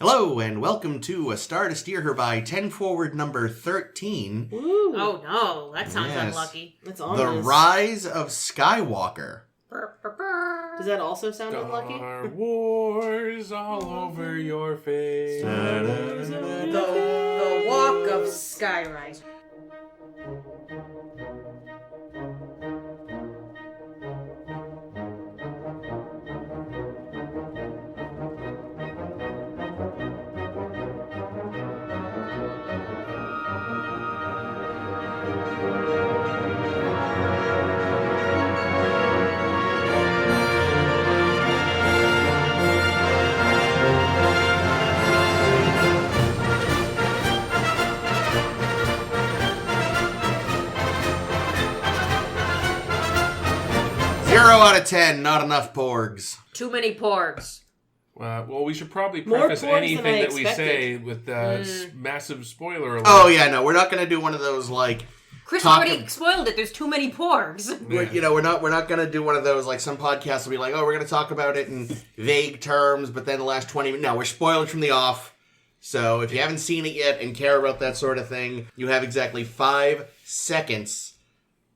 Hello, and welcome to A Star to Steer Her By 10 Forward number 13. Ooh. Oh no, that sounds unlucky. That's The Rise of Skywalker. Does that also sound unlucky? Star Wars all over your face. The Walk of Skyrise. Out of 10, not enough porgs. Too many porgs. Well, we should probably preface anything that we say with massive spoiler alert. Oh, yeah, no, we're not going to do one of those, like... Chris already spoiled it. There's too many porgs. Yeah. We're not going to do one of those, like, some podcasts will be like, oh, we're going to talk about it in vague terms, but then the last 20 minutes... No, we're spoiled from the off. So if you haven't seen it yet and care about that sort of thing, you have exactly 5 seconds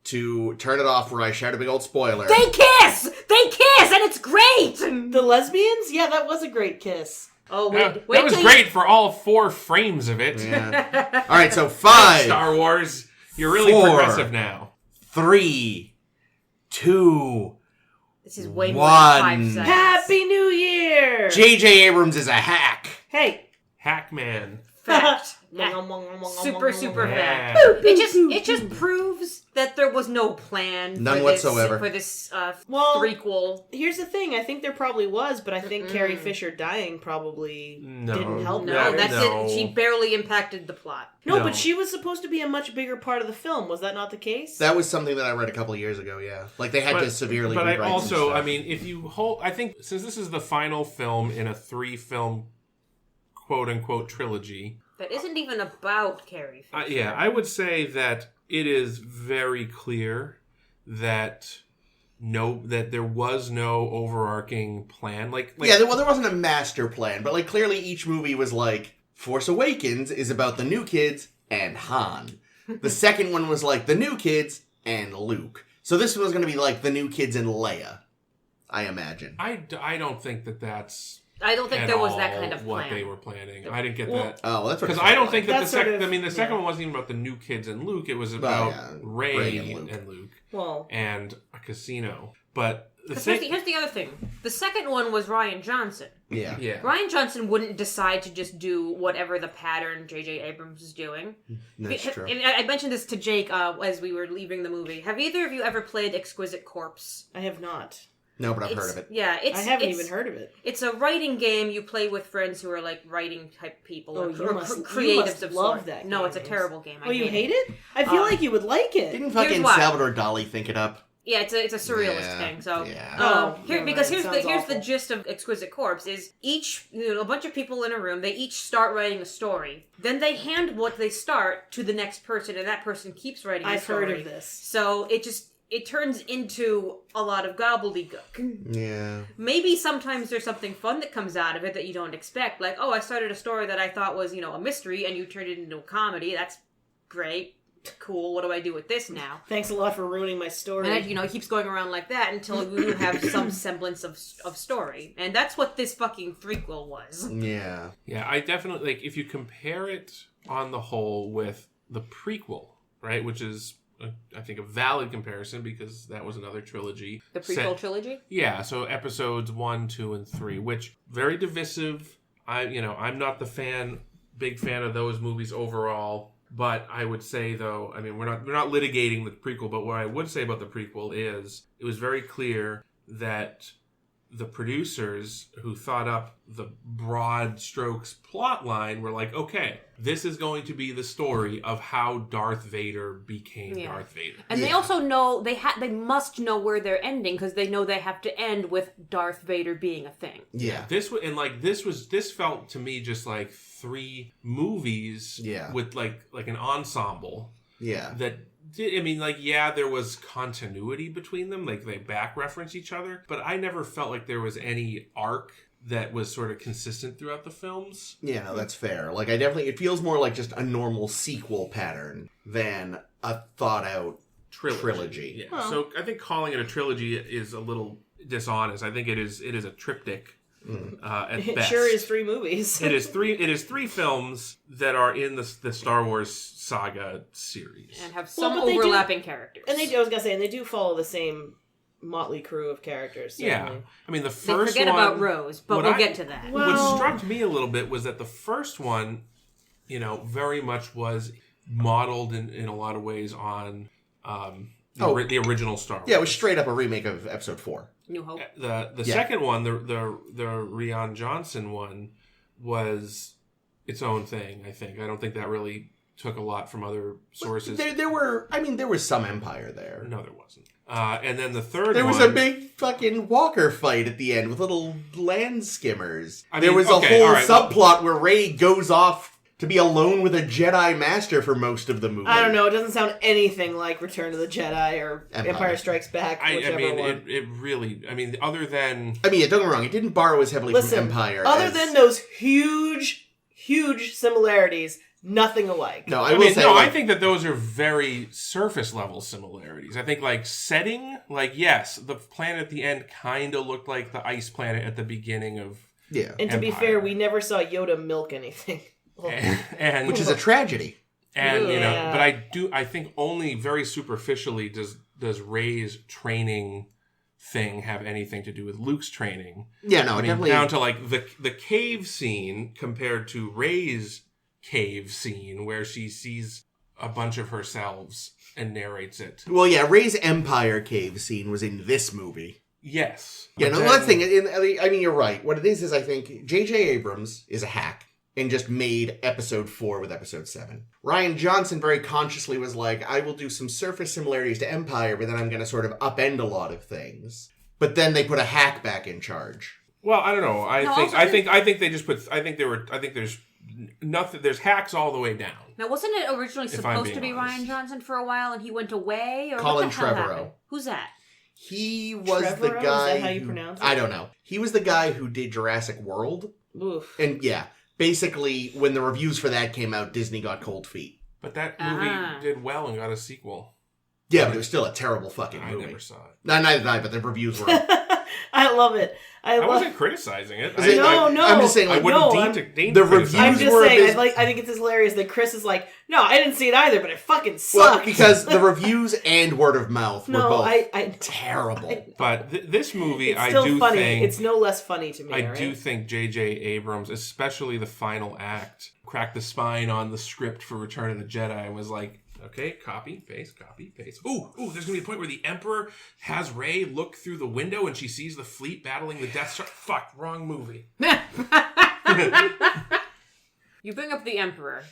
to turn it off where I shout a big old spoiler. They kiss! They kiss, and it's great! The lesbians? Yeah, that was a great kiss. Oh, wait that was great for all 4 frames of it. Yeah. All right, so 5. Star Wars, you're really 4, progressive now. 3, 2, this is way more than 5 seconds. Happy New Year! J.J. Abrams is a hack. Hey. Hackman. Fact. Super yeah. fact. It just proves that there was no plan None whatsoever for this threequel. Here's the thing. I think there probably was, but I think Carrie Fisher dying probably didn't help. No, that's it. She barely impacted the plot. No, but she was supposed to be a much bigger part of the film. Was that not the case? That was something that I read a couple of years ago, yeah. Like, they had to severely But rewrite some stuff. I mean, if you I think, since this is the final film in a 3-film quote-unquote trilogy... That isn't even about Carrie Fisher. Yeah, I would say that it is very clear that there was no overarching plan. Yeah, there wasn't a master plan, but like clearly each movie was like, Force Awakens is about the new kids and Han. The second one was like the new kids and Luke. So this one was going to be like the new kids and Leia, I imagine. I don't think that's... I don't think there was that kind of plan. What they were planning. I didn't get that. Oh, well, that's what because I don't think that the second. The second one wasn't even about the new kids and Luke. It was about Rey and Luke. Well, and a casino. But here's the other thing. The second one was Rian Johnson. Yeah. Rian Johnson wouldn't decide to just do whatever the pattern J.J. Abrams is doing. That's true. And I mentioned this to Jake as we were leaving the movie. Have either of you ever played Exquisite Corpse? I have not. No, but I've heard of it. Yeah, I haven't even heard of it. It's a writing game you play with friends who are like writing type people or creatives of love sorts. That game. No, it's a terrible game. Oh, you hate it? I feel like you would like it. Didn't fucking Salvador Dali think it up? Yeah, it's a surrealist thing. So, here's the gist of Exquisite Corpse is a bunch of people in a room. They each start writing a story. Then they hand what they start to the next person, and that person keeps writing. I've heard of this. So it turns into a lot of gobbledygook. Yeah. Maybe sometimes there's something fun that comes out of it that you don't expect. Like, I started a story that I thought was, a mystery, and you turned it into a comedy. That's great. Cool. What do I do with this now? Thanks a lot for ruining my story. And it keeps going around like that until you have some semblance of story. And that's what this fucking threequel was. Yeah. Yeah, I definitely, if you compare it on the whole with the prequel, right, which is... I think a valid comparison because that was another trilogy. The prequel trilogy? Yeah, so episodes 1, 2, and 3, which very divisive. I'm not the big fan of those movies overall, but I would say though, I mean we're not litigating the prequel, but what I would say about the prequel is it was very clear that the producers who thought up the broad strokes plot line were like, okay, this is going to be the story of how Darth Vader became Darth Vader. And they also know, they must know where they're ending because they know they have to end with Darth Vader being a thing. Yeah. This felt to me just like 3 movies with like an ensemble. Yeah. That I mean, like, yeah, there was continuity between them. Like, they back-reference each other. But I never felt like there was any arc that was sort of consistent throughout the films. Yeah, no, that's fair. Like, it feels more like just a normal sequel pattern than a thought-out trilogy. Yeah. Huh. So I think calling it a trilogy is a little dishonest. I think it is a triptych. At it best. Sure is 3 movies. It is 3 films that are in the Star Wars saga series and have some overlapping characters. And I was gonna say, and they do follow the same motley crew of characters. Certainly. Yeah, I mean the first one. Forget about Rose, but we'll get to that. What struck me a little bit was that the first one, very much was modeled in a lot of ways on the original Star Wars. Yeah, it was straight up a remake of Episode 4. New Hope. The second one, the Rian Johnson one, was its own thing. I think. I don't think that really took a lot from other sources. There was some Empire there. No, there wasn't. And then the third there was a big fucking walker fight at the end with little land skimmers. There was a whole subplot where Rey goes off to be alone with a Jedi Master for most of the movie. I don't know. It doesn't sound anything like Return of the Jedi or Empire Strikes Back. It really. Other than. Don't get me wrong. It didn't borrow as heavily from Empire. Other than those huge similarities, nothing alike. No, I think that those are very surface level similarities. I think setting, yes, the planet at the end kind of looked like the ice planet at the beginning of. Yeah, and to be fair, we never saw Yoda milk anything. And which is a tragedy. And but I think only very superficially does Rey's training thing have anything to do with Luke's training. Yeah, no, definitely down to the cave scene compared to Rey's cave scene where she sees a bunch of herself and narrates it. Well, yeah, Rey's Empire cave scene was in this movie. Yes. Yeah, no, one thing. You're right. What it is I think J.J. Abrams is a hack. And just made Episode 4 with Episode 7. Rian Johnson very consciously was like, I will do some surface similarities to Empire, but then I'm going to sort of upend a lot of things. But then they put a hack back in charge. Well, I don't know. I think they just put. I think there's nothing. There's hacks all the way down. Now, wasn't it originally supposed to be honest. Rian Johnson for a while, and he went away? Or Colin what the hell Trevorrow. Happened? Who's that? He was Trevorrow? the guy. Is that how you pronounce it? I don't know. He was the guy who did Jurassic World. Oof. And yeah. Basically, when the reviews for that came out, Disney got cold feet. But that movie did well and got a sequel. Yeah, but it was still a terrible fucking movie. I never saw it. Neither did I, but the reviews were... I love it. I wasn't criticizing it. No. I'm just saying, I wouldn't deign the reviews were... I'm just saying, I think it's hilarious that Chris is like, no, I didn't see it either, but it fucking sucked. Well, because the reviews and word of mouth were both terrible. But this movie, it's still I do funny. think... It's no less funny to me, I do think J.J. Abrams, especially the final act, cracked the spine on the script for Return of the Jedi and was like, okay, copy, paste. Ooh, there's going to be a point where the Emperor has Rey look through the window and she sees the fleet battling the Death Star. Fuck, wrong movie. You bring up the Emperor.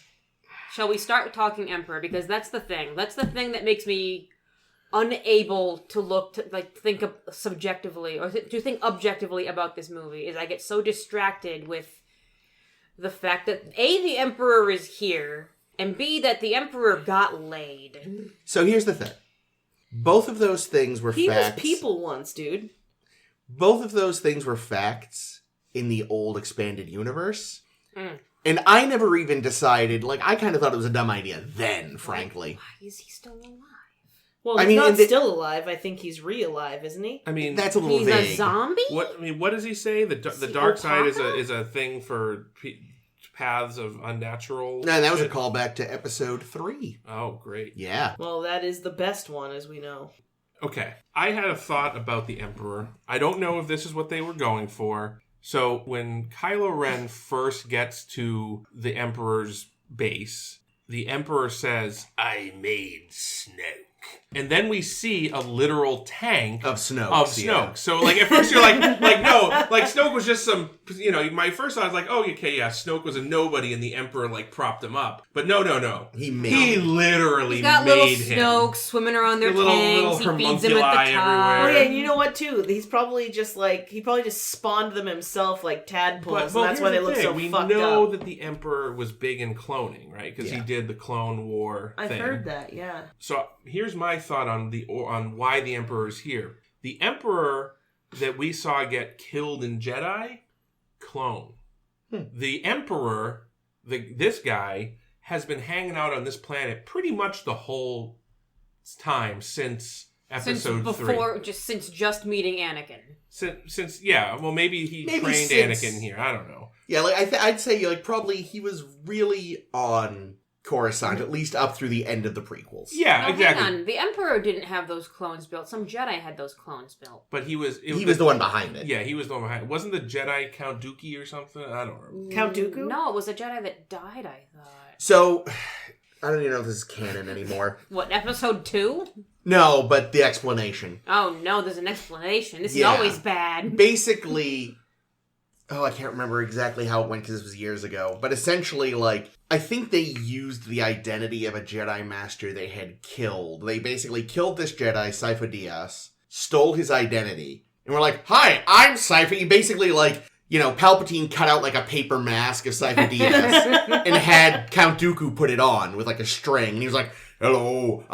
Shall we start talking Emperor? Because that's the thing. That's the thing that makes me unable to think subjectively or to think objectively about this movie. Is I get so distracted with the fact that A, the Emperor is here, and B, that the Emperor got laid. So here's the thing. Both of those things were facts. He was people once, dude. Both of those things were facts in the old expanded universe. And I never even decided, I kind of thought it was a dumb idea then, frankly. Why is he still alive? Well, he's not still alive. I think he's re-alive, isn't he? I mean, that's a little he's vague. A zombie? What does he say? The dark side is a thing for paths of unnatural. No, that was a callback to Episode 3. Oh, great. Yeah. Well, that is the best one, as we know. Okay. I had a thought about the Emperor. I don't know if this is what they were going for. So when Kylo Ren first gets to the Emperor's base, the Emperor says, "I made Snoke." And then we see a literal tank of Snoke. Yeah. So, at first you're no, Snoke was just some, my first thought was okay, yeah, Snoke was a nobody and the Emperor, propped him up. But no. He literally He's got made little him. Snoke swimming around their tanks. He feeds them at the top. Oh, yeah, and you know what, too? He's probably just, he probably just spawned them himself like tadpoles, and that's why they look so fucked up. We know that the Emperor was big in cloning, right? Because he did the Clone War thing. I've heard that, yeah. So, here's my thought on why the Emperor is here. The Emperor that we saw get killed in Jedi clone. The Emperor, this guy, has been hanging out on this planet pretty much the whole time since episode 3. Since just meeting Anakin. Since maybe he trained Anakin here. I don't know. Yeah, I'd say probably he was really on Coruscant, at least up through the end of the prequels. Yeah, exactly. Hang on. The Emperor didn't have those clones built. Some Jedi had those clones built. But he was the one behind it. Yeah, he was the one behind it. Wasn't the Jedi Count Dooku or something? I don't remember. Count Dooku? No, it was a Jedi that died, I thought. So, I don't even know if this is canon anymore. What, episode 2? No, but the explanation. Oh, no, there's an explanation. This is always bad. Basically, I can't remember exactly how it went because this was years ago. But essentially, I think they used the identity of a Jedi Master they had killed. They basically killed this Jedi, Sifo Dyas, stole his identity, and were like, "Hi, I'm Sifo." He basically, Palpatine cut out a paper mask of Sifo Dyas and had Count Dooku put it on with a string. And he was like, "Hello,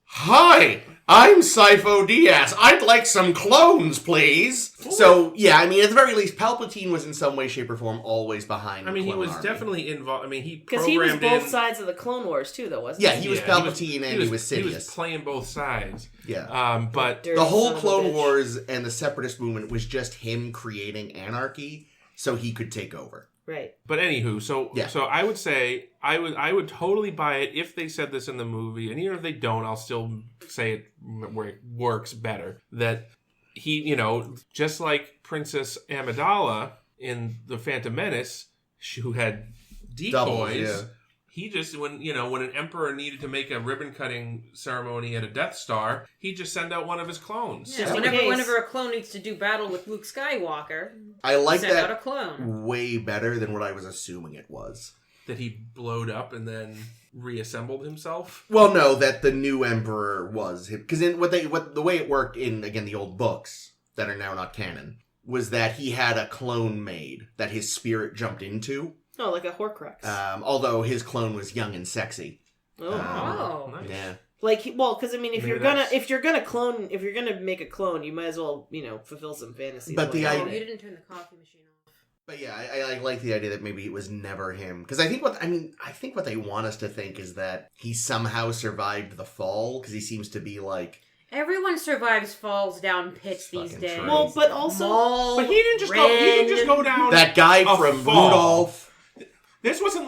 Hi, I'm Sifo Dyas. I'd like some clones, please." Ooh. So, yeah, at the very least, Palpatine was in some way, shape, or form always behind the clone he was army. Definitely involved. Because he was both sides of the Clone Wars, too, though, wasn't he? Yeah, he was Palpatine and he was Sidious. He was playing both sides. Yeah. But the whole Clone Wars and the Separatist movement was just him creating anarchy so he could take over. Right. But anywho, so I would say I would totally buy it if they said this in the movie, and even if they don't, I'll still say it where it works better. That he, just like Princess Amidala in The Phantom Menace, who had decoys, Doubles, he just when an emperor needed to make a ribbon cutting ceremony at a Death Star, he'd just send out one of his clones. Yeah, whenever a clone needs to do battle with Luke Skywalker, I like send that out a clone. way better than what I was assuming it was. That he blowed up and then reassembled himself. Well, no, that the new emperor was him, because the way it worked in the old books that are now not canon was that he had a clone made that his spirit jumped into. Oh, like a Horcrux. Although his clone was young and sexy. Oh, nice. Yeah. Because if you're gonna make a clone, you might as well fulfill some fantasies. But you didn't turn the coffee machine off. But yeah, I like the idea that maybe it was never him, because I think what they want us to think is that he somehow survived the fall, because he seems to be Everyone survives falls down pits these days. True. Well, but also, but he didn't just go down. That guy from Rudolph. This wasn't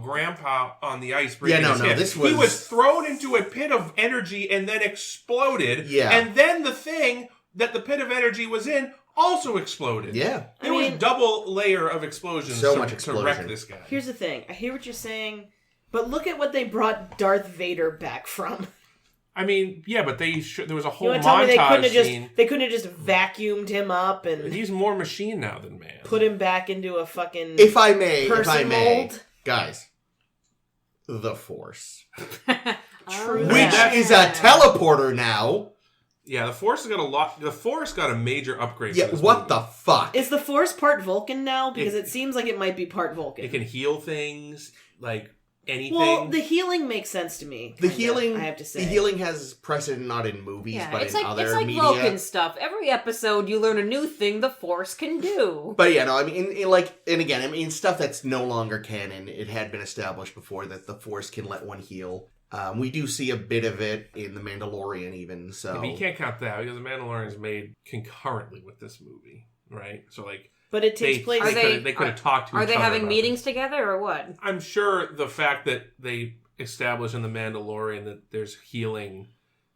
Grandpa on the ice. Yeah, no, this was... He was thrown into a pit of energy and then exploded. Yeah. And then the thing that the pit of energy was in also exploded. Yeah. There was double layer of explosions to wreck this guy. Here's the thing. I hear what you're saying, but look at what they brought Darth Vader back from. But there was a whole montage scene. They couldn't have just vacuumed him up and... He's more machine now than man. Put him back into a fucking If I may, mold. Guys, the Force. True. Which is a teleporter now. Yeah, the Force got a major upgrade. Yeah, what the fuck? Is the Force part Vulcan now? Because it seems like it might be part Vulcan. It can heal things, anything. Well, the healing makes sense to me. The healing, I have to say. The healing has precedent not in movies, but in other media. It's like Vulcan stuff. Every episode, you learn a new thing the Force can do. But yeah, no, stuff that's no longer canon. It had been established before that the Force can let one heal. We do see a bit of it in The Mandalorian, even. So, but you can't count that because The Mandalorian is made concurrently with this movie, right? So but it takes place. They could have talked to each other. Are they having meetings it. together or what? I'm sure the fact that they established in The Mandalorian that there's healing.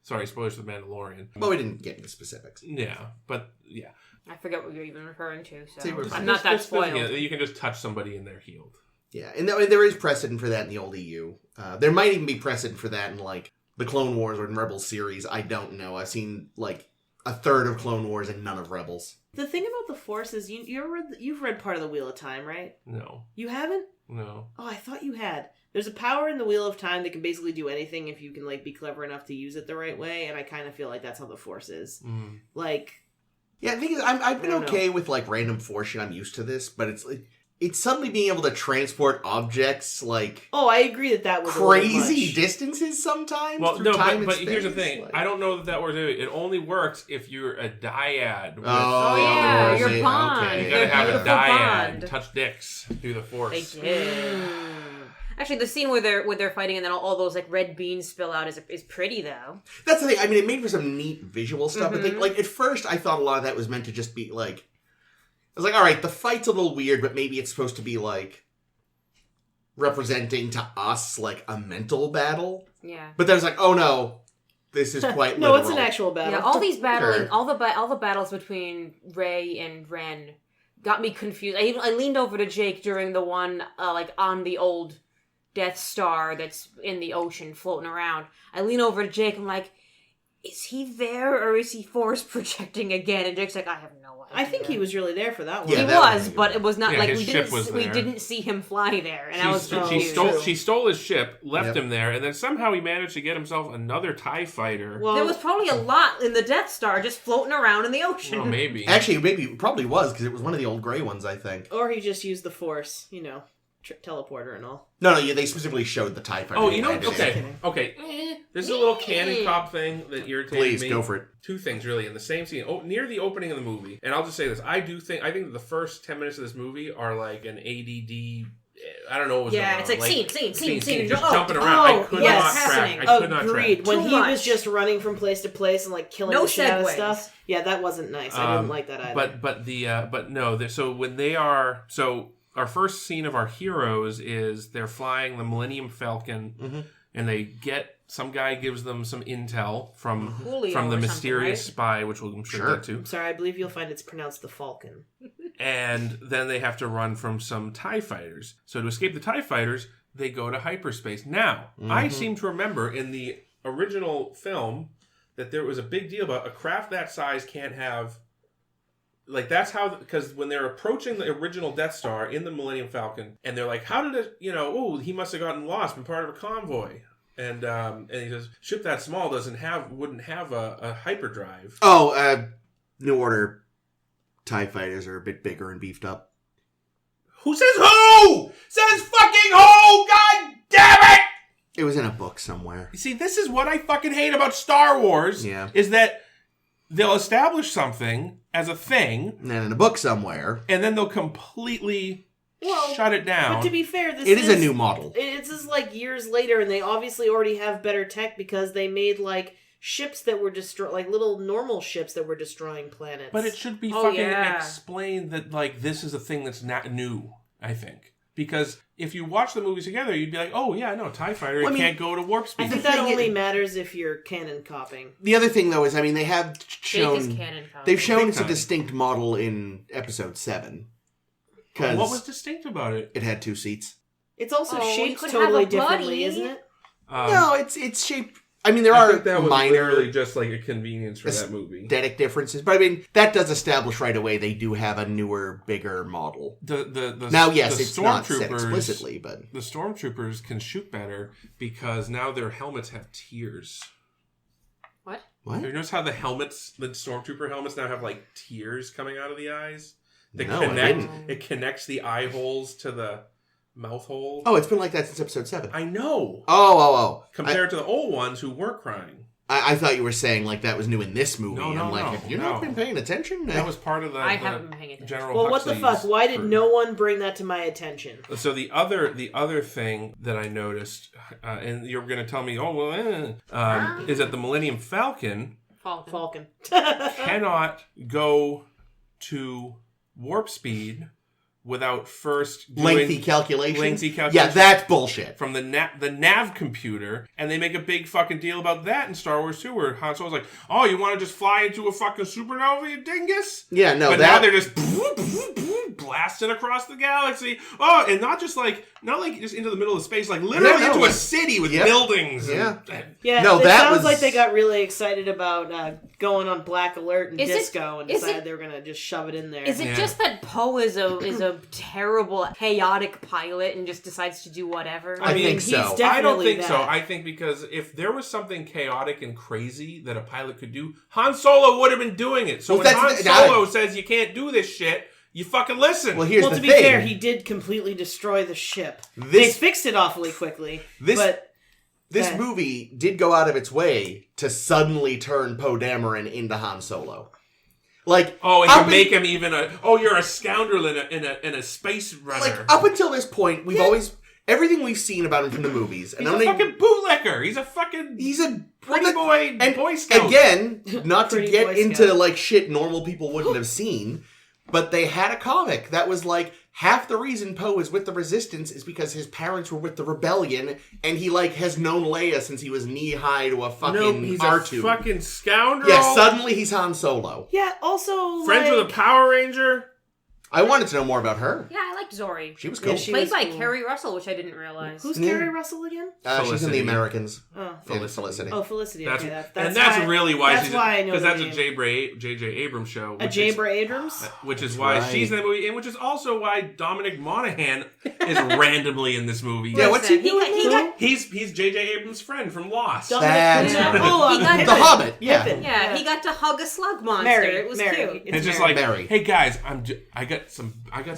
Sorry, spoilers for The Mandalorian. Well, we didn't get into specifics. Yeah, but yeah. I forget what you're even referring to, so I'm I'm not that spoiled. Yeah, you can just touch somebody and they're healed. Yeah, and there is precedent for that in the old EU. There might even be precedent for that in the Clone Wars or in Rebels series. I don't know. I've seen a third of Clone Wars and none of Rebels. The thing about the Force is you've read part of the Wheel of Time, right? No. You haven't? No. Oh, I thought you had. There's a power in the Wheel of Time that can basically do anything if you can be clever enough to use it the right way, and I kind of feel like that's how the Force is. Yeah, the thing is, I've been okay with random Force shit. I'm used to this, but it's it's suddenly being able to transport objects like I agree that was crazy distances sometimes. Well, through no, time but and here's the space. thing. Like... I don't know that works. It only works if you're a dyad. Your bond. Okay. You gotta have a dyad. Bond. Touch dicks through the Force. They did. Actually, the scene where they're fighting and then all those like red beans spill out is pretty though. That's the thing. I mean, it made for some neat visual stuff. But like at first, I thought a lot of that was meant to just be like. I was like, all right, the fight's a little weird, but maybe it's supposed to be like representing to us like a mental battle. Yeah. But then it's like, oh no, this is quite No, literal. it's an actual battle. Yeah, all these battling, Sure. all the battles between Rey and Ren got me confused. I leaned over to Jake during the one like on the old Death Star that's in the ocean floating around. I lean over to Jake. I'm like, is he there or is he force projecting again? And Jake's like, I have no idea. I think he was really there for that one. Yeah, he that was, one. but it was not Yeah, like his we ship was there. didn't see him fly there, and I was confused. She stole his ship, left him there, and then somehow he managed to get himself another TIE fighter. Well, there was probably a lot in the Death Star just floating around in the ocean. Oh, maybe. Actually, it probably was because it was one of the old gray ones, I think. or he just used the Force, teleporter and all. No, they specifically showed the TIE fighter. Oh, you know, Actually. okay. This is a little canon cop thing that irritated me. Please, go for it. Two things, really, in the same scene. Near the opening of the movie, and I'll just say this, I think that the first 10 minutes of this movie are like an ADD, I don't know what was going on. It's like scene. Just jumping around. I could not happening. track. I could not track. Agreed. When Too he much. was just running from place to place and like killing No the shit out of segues. stuff. Yeah, that wasn't nice. I didn't like that either. So when they our first scene of our heroes is they're flying the Millennium Falcon, and some guy gives them some intel from the mysterious spy, which I'm sure get to. I'm sorry, I believe you'll find it's pronounced the Falcon. And then they have to run from some TIE fighters. So to escape the TIE fighters, they go to hyperspace. Now, I seem to remember in the original film that there was a big deal about a craft that size can't have... Like, that's how... Because when they're approaching the original Death Star in the Millennium Falcon, and they're like, how did it... he must have gotten lost, been part of a convoy. And he says, ship that small wouldn't have a hyperdrive. Oh, New Order TIE fighters are a bit bigger and beefed up. Who says who? Says fucking who? God damn it! It was in a book somewhere. You see, this is what I fucking hate about Star Wars. Yeah. Is that they'll establish something as a thing. And then in a book somewhere. And then they'll completely shut it down. But to be fair, it is a new model. It's just like years later, and they obviously already have better tech because they made like ships that were like little normal ships that were destroying planets. But it should be explained that like this is a thing that's not new, I think. Because if you watch the movies together, you'd be like, oh yeah, no, TIE fighter, it can't go to warp speed. I think that only matters if you're canon copying. The other thing though is, I mean, they have shown... canon copying. They've shown it's a distinct model in Episode 7. What was distinct about it? It had 2 seats. It's also shaped totally differently, isn't it? No, it's shaped... I mean, I are think that was minor... literally just like a convenience for that movie. Aesthetic differences. But I mean, that does establish right away they do have a newer, bigger model. Now, yes, it's not said explicitly, but... The Stormtroopers can shoot better because now their helmets have tears. What? What? You notice how the Stormtrooper helmets now have like tears coming out of the eyes? It connects the eye holes to the mouth hole. Oh, it's been like that since Episode 7. I know. Oh. Compared to the old ones who weren't crying. I thought you were saying like that was new in this movie. No, I'm like, have you not been paying attention? That was part of I haven't been paying attention. General Well, what the Huxley's fuck? Why did no one bring that to my attention? So the other thing that I noticed, and you're going to tell me, is that the Millennium Falcon cannot go to warp speed without first doing lengthy calculations. Yeah, that's bullshit. From the nav computer, and they make a big fucking deal about that in Star Wars 2, where Han Solo's like, oh, you want to just fly into a fucking supernova, you dingus? Yeah, no, but now they're just blasting across the galaxy. Oh, and not like just into the middle of space, like literally into a city with buildings. Yeah. No, that sounds like they got really excited about going on Black Alert and Disco and decided they were going to just shove it in there. Is it just that Poe is a terrible, chaotic pilot and just decides to do whatever? I think so. I don't think so. I think because if there was something chaotic and crazy that a pilot could do, Han Solo would have been doing it. So when Han Solo says you can't do this shit, you fucking listen. Well, here's the to thing. be fair, he did completely destroy the ship. They fixed it awfully quickly. This movie did go out of its way to suddenly turn Poe Dameron into Han Solo. Like, and to make him even you're a scoundrel in a space runner. Like, up until this point, we've always, everything we've seen about him from the movies. And he's a fucking bootlicker. He's a pretty boy and Boy Scout. Again, not to get into, like, shit normal people wouldn't have seen, but they had a comic that was like, half the reason Poe is with the Resistance is because his parents were with the Rebellion, and he, like, has known Leia since he was knee-high to a fucking he's R2. A fucking scoundrel. Yeah, suddenly he's Han Solo. Yeah, also, Friends with a Power Ranger. I wanted to know more about her. Yeah, I liked Zori. She was cool. Yeah, Played by Kerry Russell, which I didn't realize. Who's Kerry Russell again? She's in The Americans. Oh, Felicity. Oh, Felicity. That's why, really why that's she's why I know because that's name. a J.J. Abrams show. Abrams, which is why she's in the movie, and which is also why Dominic Monaghan is randomly in this movie. Yeah, what's he doing? He's J.J. Abrams' friend from Lost. The Hobbit. Yeah. Yeah, he got to hug a slug monster. Mary, it was cute. It's just like, hey guys, I got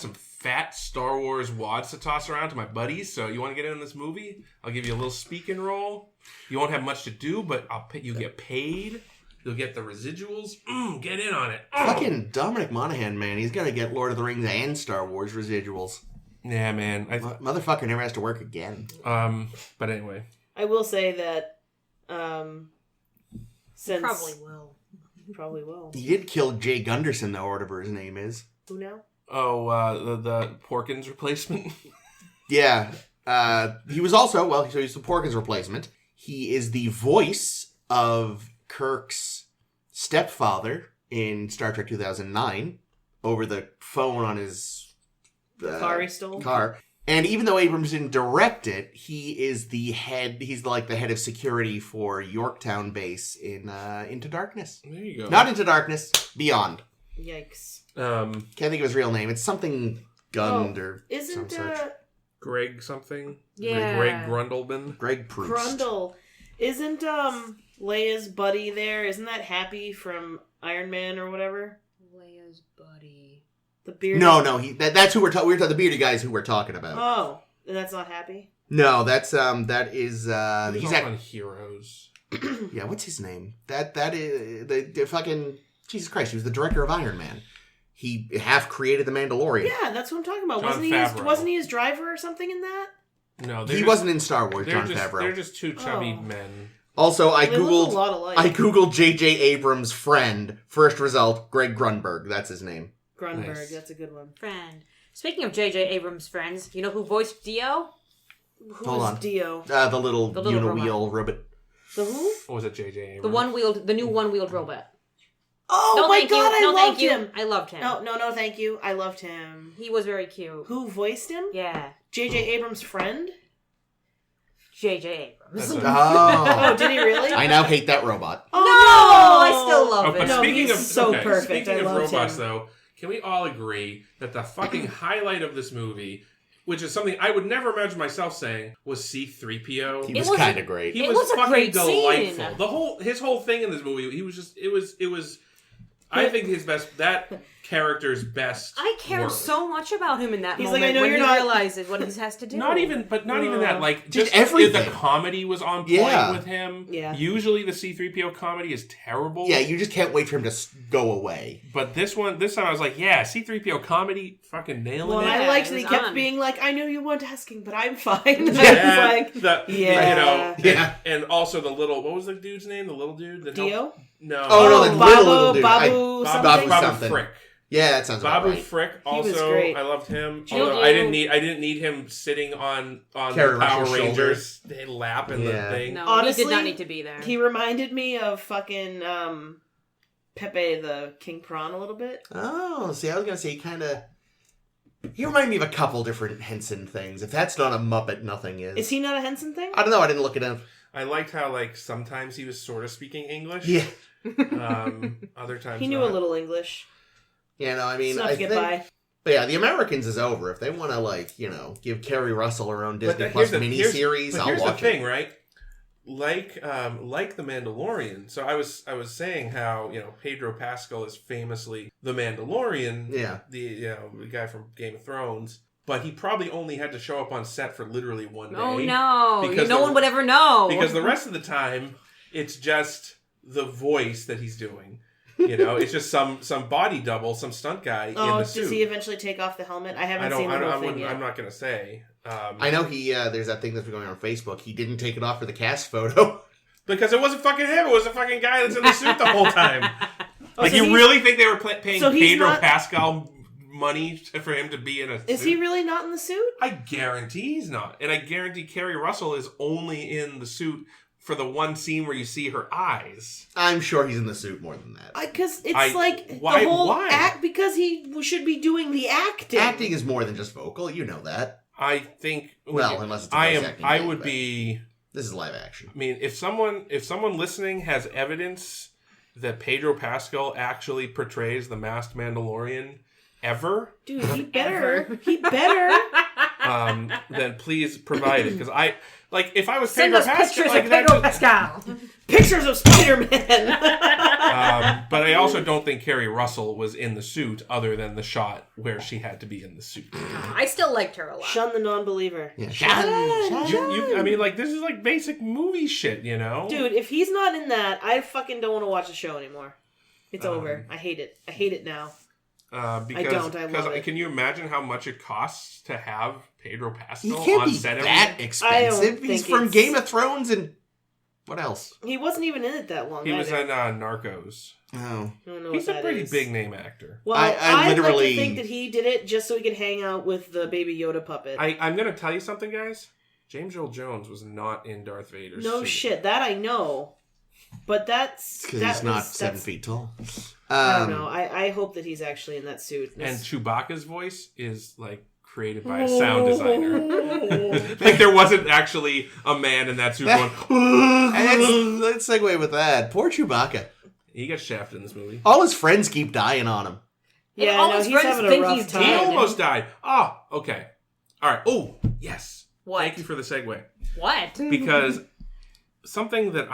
some fat Star Wars wads to toss around to my buddies. So you want to get in this movie? I'll give you a little speaking role. You won't have much to do, but you get paid. You'll get the residuals. Get in on it. Fucking Dominic Monaghan, man. He's gonna get Lord of the Rings and Star Wars residuals. Yeah, man. Motherfucker never has to work again. But anyway, I will say that. Since probably will. He did kill Jay Gunderson, though, or whatever his name is. Who now? The Porkins replacement. Yeah. He was also, so he's the Porkins replacement. He is the voice of Kirk's stepfather in Star Trek 2009 over the phone on his car he stole. And even though Abrams didn't direct it, he is the head. He's like the head of security for Yorktown base in Into Darkness. There you go. Not Into Darkness, Beyond. Yikes. Can't think of his real name. It's something Gund or isn't some such. Greg something? Yeah. Greg Grundleman? Greg Proust. Grundle. Isn't Leia's buddy there? Isn't that Happy from Iron Man or whatever? Leia's buddy. The bearded. No. That's who we're talking. We're talking the bearded guys who we're talking about. Oh, and that's not Happy. No, that is he's on Heroes. Yeah, what's his name? That is the fucking Jesus Christ. He was the director of Iron Man. He half created the Mandalorian. Yeah, that's what I'm talking about. Jon Wasn't he his driver or something in that? No, he wasn't in Star Wars. Jon Favreau. They're just two chubby men. Also, I They look googled. a lot alike. I googled J.J. Abrams' friend. First result: Greg Grunberg. That's his name. Grunberg, Nice. That's a good one. Friend. Speaking of J.J. Abrams' friends, you know who voiced Dio? Hold on. Dio? The little uniwheel robot. The who? What was it, J.J. Abrams? The new one-wheeled robot. Oh No, my thank god, you. I No, loved thank you. him. I loved him. No, thank you. I loved him. He was very cute. Who voiced him? Yeah. J.J. Abrams' friend? J.J. Abrams. Oh, Did he really? I now hate that robot. Oh, no! I still love but it. No, speaking he's of so perfect. Speaking I of loved robots, him. though, can we all agree that the fucking highlight of this movie, which is something I would never imagine myself saying, was C-3PO? He was kind of great. He It was was a fucking great delightful. scene. His whole thing in this movie, it was. I think that character's best. I care work. so much about him in that He's moment like, I know when you're he not- realizes what he has to do. Not even that. Like, just everything. the comedy was on point Yeah. with him. Yeah. Usually the C-3PO comedy is terrible. Yeah, you just can't wait for him to go away. But this time I was like, yeah, C-3PO comedy, fucking nailing Well, it. I Yeah, liked it that he was kept on. being like, I know you weren't asking, but I'm fine. I was like, yeah. Yeah. And also the little, what was the dude's name? The little dude? Dio? No. Oh, no, the little dude. Babu something? Babu Babu Frick. Yeah, that sounds about Babu right. Frick He was also, great. I loved him. Juju. Although I didn't need him sitting on Carrie the Power Russell's Rangers lap in Yeah. the thing. No, Honestly, he did not need to be there. He reminded me of fucking Pepe the King Prawn a little bit. Oh, see, I was gonna say he reminded me of a couple different Henson things. If that's not a Muppet, nothing is. Is he not a Henson thing? I don't know. I didn't look it up. I liked how sometimes he was sort of speaking English. Yeah. Other times He knew not. a little English. Yeah, no, I mean, Enough I to get think. by. But yeah, The Americans is over. If they want to, give Kerry Russell her own Disney But Plus here's miniseries, but I'll here's watch the thing, it. right? like the Mandalorian. So I was saying how Pedro Pascal is famously the Mandalorian. Yeah. The guy from Game of Thrones. But he probably only had to show up on set for literally one day. Oh no! Because no one would ever know. Because the rest of the time, it's just the voice that he's doing. It's just some body double, some stunt guy in the suit. Does he eventually take off the helmet? I haven't seen the whole thing yet. I'm not going to say. I know he. There's that thing that's been going on Facebook. He didn't take it off for the cast photo because it wasn't fucking him. It was a fucking guy that's in the suit the whole time. You really think they were paying Pedro Pascal money for him to be in a suit? Is he really not in the suit? I guarantee he's not, and I guarantee Kerry Russell is only in the suit for the one scene where you see her eyes. I'm sure he's in the suit more than that. Because the whole act. Because he should be doing the acting. Acting is more than just vocal. You know that. I think. Well, unless it's a voice acting. I would be. This is live action. I mean, if someone listening has evidence that Pedro Pascal actually portrays the masked Mandalorian ever, dude, he better. Then please provide it, because if I was Send Pedro us Pascal, pictures of Pedro Pascal. Pictures of Spider-Man. But I also don't think Kerry Russell was in the suit, other than the shot where she had to be in the suit. I still liked her a lot. Shun the non-believer. Yeah. I mean, this is basic movie shit, Dude, if he's not in that, I fucking don't want to watch the show anymore. It's over. I hate it. I hate it now. Because I love it. Can you imagine how much it costs to have Pedro Pascal he can't on be set? That expensive. He's from Game of Thrones and what else? He wasn't even in it that long. He was in Narcos. Oh, he's a pretty big name actor. Well, I'd like to think that he did it just so he could hang out with the Baby Yoda puppet. I'm going to tell you something, guys. James Earl Jones was not in Darth Vader's suit. Shit, that I know. But that's because he's not 7 feet tall. I don't know. I hope that he's actually in that suit. And Chewbacca's voice is created by a sound designer. There wasn't actually a man in that suit going. And let's segue with that. Poor Chewbacca. He got shafted in this movie. All his friends keep dying on him. Yeah, all his friends think he's dead. He almost died. Oh, okay. All right. Oh, yes. What? Thank you for the segue. What? Because something that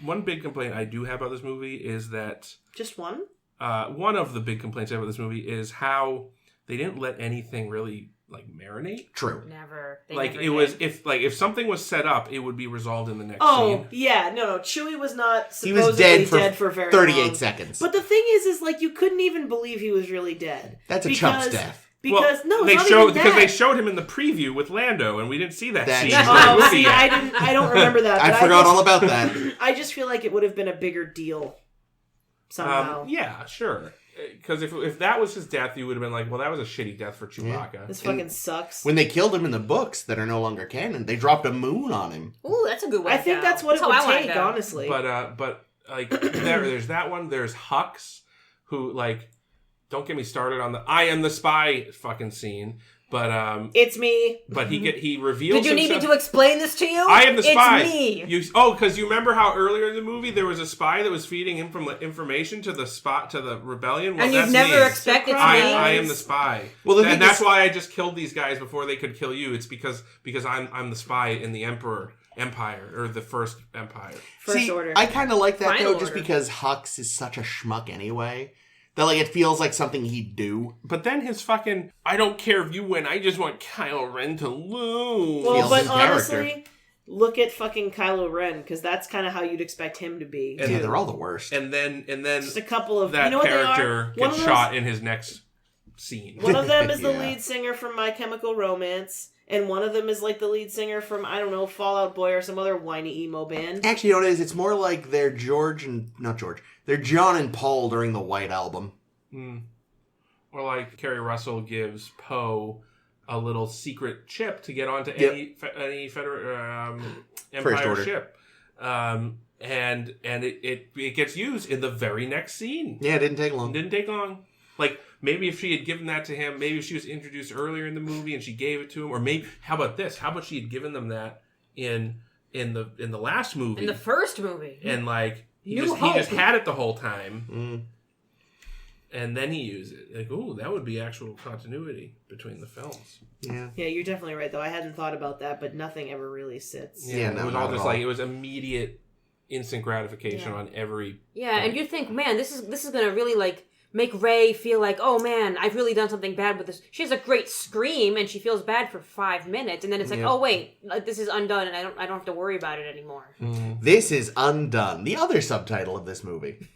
one big complaint I do have about this movie is that just one. One of the big complaints I have about this movie is how they didn't let anything really marinate. True. Never. Was if something was set up, it would be resolved in the next scene. Oh yeah, no. Chewie was not supposedly he was dead for very 38 long. Seconds. But the thing is you couldn't even believe he was really dead. That's a chump's death. Because they showed him in the preview with Lando, and we didn't see that scene. See, I don't remember that. I forgot all about that. I just feel like it would have been a bigger deal somehow. Yeah, sure. Because if that was his death, you would have been like, well, that was a shitty death for Chewbacca. Yeah. This fucking sucks. When they killed him in the books that are no longer canon, they dropped a moon on him. Ooh, that's a good way. I think that's what it would take, honestly. But there's that one. There's Hux, who don't get me started on the I am the spy fucking scene. But it's me. But he reveals. Did you need me to explain this to you? I am the spy. It's me. Because you remember how earlier in the movie there was a spy that was feeding him from information to the rebellion. Well, and you've never expected me. I am the spy. Well, and that's why I just killed these guys before they could kill you. It's because I'm the spy in the Empire or the First Empire. First Order. I kind of like that though, just because Hux is such a schmuck anyway. That, it feels like something he'd do. But then his fucking, I don't care if you win, I just want Kylo Ren to lose. Well, but honestly, look at fucking Kylo Ren, because that's kind of how you'd expect him to be. And they're all the worst. And then just a couple of, that character gets shot in his next scene. One of them is the lead singer from My Chemical Romance. And one of them is the lead singer from, I don't know, Fall Out Boy or some other whiny emo band. Actually, you know what it is? It's more like they're they're John and Paul during the White Album. Or Kerry Russell gives Poe a little secret chip to get onto any Empire ship. And it gets used in the very next scene. Yeah, it didn't take long. Maybe if she had given that to him, maybe if she was introduced earlier in the movie and she gave it to him, or maybe how about this? How about she had given them that in the last movie, in the first movie, and he just had it the whole time, and then he used it. Like, ooh, that would be actual continuity between the films. Yeah, you're definitely right, though. I hadn't thought about that, but nothing ever really sits. Yeah, no, it was all just like, it was immediate, instant gratification on every... Yeah, point. And you think, man, this is going to really, like, make Rey feel like, oh man, I've really done something bad with this. She has a great scream, and she feels bad for 5 minutes, and then it's like, oh wait, this is undone, and I don't have to worry about it anymore. This is Undone, the other subtitle of this movie.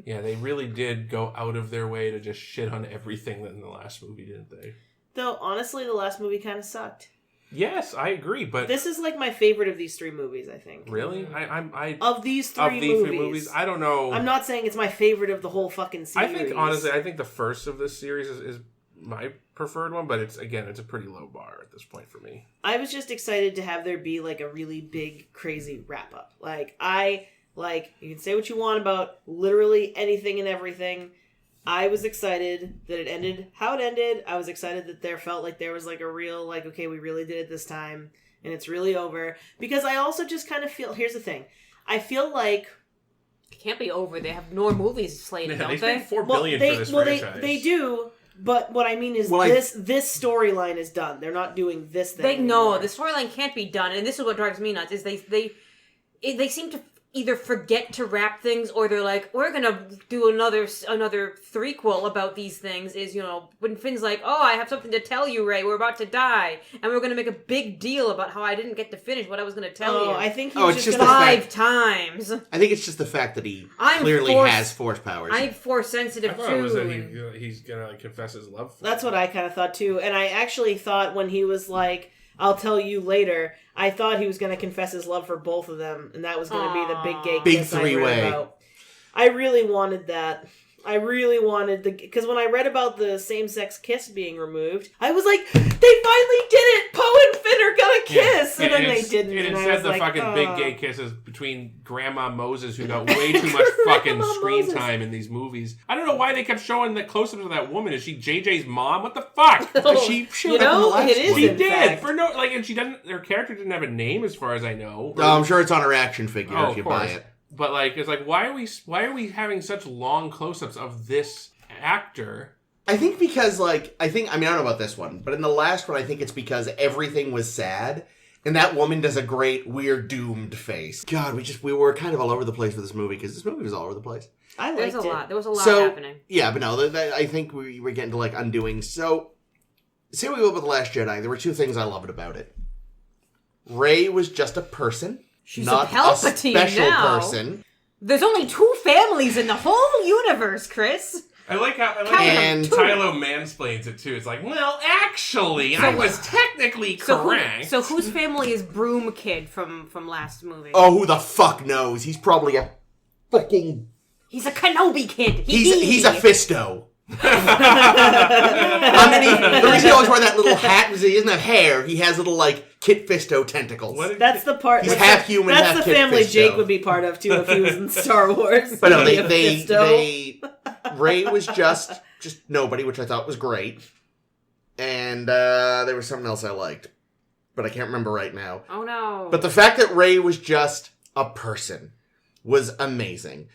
Yeah, they really did go out of their way to just shit on everything in the last movie, didn't they? Though, honestly, the last movie kind of sucked. Yes, I agree, but... This is, like, my favorite of these 3 movies, I think. Really? Of these three movies, I don't know. I'm not saying it's my favorite of the whole fucking series. I think, honestly, the first of this series is my preferred one, but it's a pretty low bar at this point for me. I was just excited to have there be, like, a really big, crazy wrap-up. You can say what you want about literally anything and everything. I was excited that it ended how it ended. I was excited that there felt like there was, like, a real, like, okay, we really did it this time, and it's really over. Because I also just kind of feel... Here's the thing. I feel like... It can't be over. They have more movies slated, don't they? They spent $4 billion for this franchise. They do, but what I mean is this storyline is done. They're not doing this thing No, the storyline can't be done, and this is what drives me nuts, is they seem to either forget to wrap things, or they're like, we're gonna do another threequel about these things, is, you know, when Finn's like, oh, I have something to tell you, Rey, we're about to die, and we're gonna make a big deal about how I didn't get to finish what I was gonna tell you. I think he was just 5 times. I think it's just the fact that he clearly has Force powers. I'm Force sensitive, too. I thought it was that he's gonna, like, confess his love for That's what I kind of thought, too, and I actually thought when he was like, I'll tell you later, I thought he was going to confess his love for both of them, and that was going to be the big gay kiss I read about. I really wanted that. I really wanted because when I read about the same-sex kiss being removed, I was like, they finally did it! Poe and Finn are gonna kiss! Yeah. And then they didn't. And instead the fucking big gay kisses between Grandma Moses, who got way too much fucking screen time in these movies. I don't know why they kept showing the close-ups of that woman. Is she JJ's mom? What the fuck? She did. For no, like, and she doesn't, her character didn't have a name as far as I know. I'm sure it's on her action figure if you buy it. But, like, it's like, why are we having such long close-ups of this actor? I think because, like, I don't know about this one, but in the last one, I think it's because everything was sad, and that woman does a great, we're doomed face. God, we were kind of all over the place with this movie, because this movie was all over the place. I liked it. There was a lot happening. Yeah, but no, I think we were getting to, like, undoing. So, say we go with The Last Jedi, there were 2 things I loved about it. Rey was just a person. She's not a Palpatine special now. Person. There's only 2 families in the whole universe, Chris. I like how Tylo mansplains it too. It's like, well, actually, I was technically correct. So whose family is Broom Kid from last movie? Oh, who the fuck knows? He's probably a fucking... He's a Kenobi kid. He's a Fisto. The reason he always wear that little hat is he doesn't have hair. He has little, like, Kit Fisto tentacles. That's the part. He's half human, half Kit Fisto. That's the family Jake would be part of, too, if he was in Star Wars. But no, Rey was just nobody, which I thought was great. And there was something else I liked. But I can't remember right now. Oh, no. But the fact that Rey was just a person was amazing.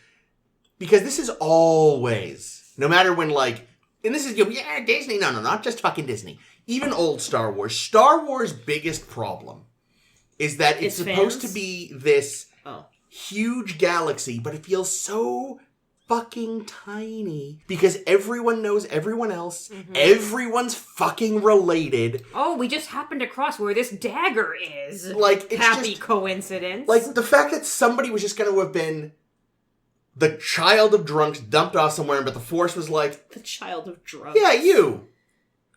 Because this is always... No matter when, like... And this is, Disney. No, not just fucking Disney. Even old Star Wars. Star Wars' biggest problem is that it's supposed to be this huge galaxy, but it feels so fucking tiny. Because everyone knows everyone else. Mm-hmm. Everyone's fucking related. Oh, we just happened to cross where this dagger is. Like, it's happy coincidence. Like, the fact that somebody was just going to have been... the child of drunks dumped off somewhere, but the Force was like... The child of drunks. Yeah,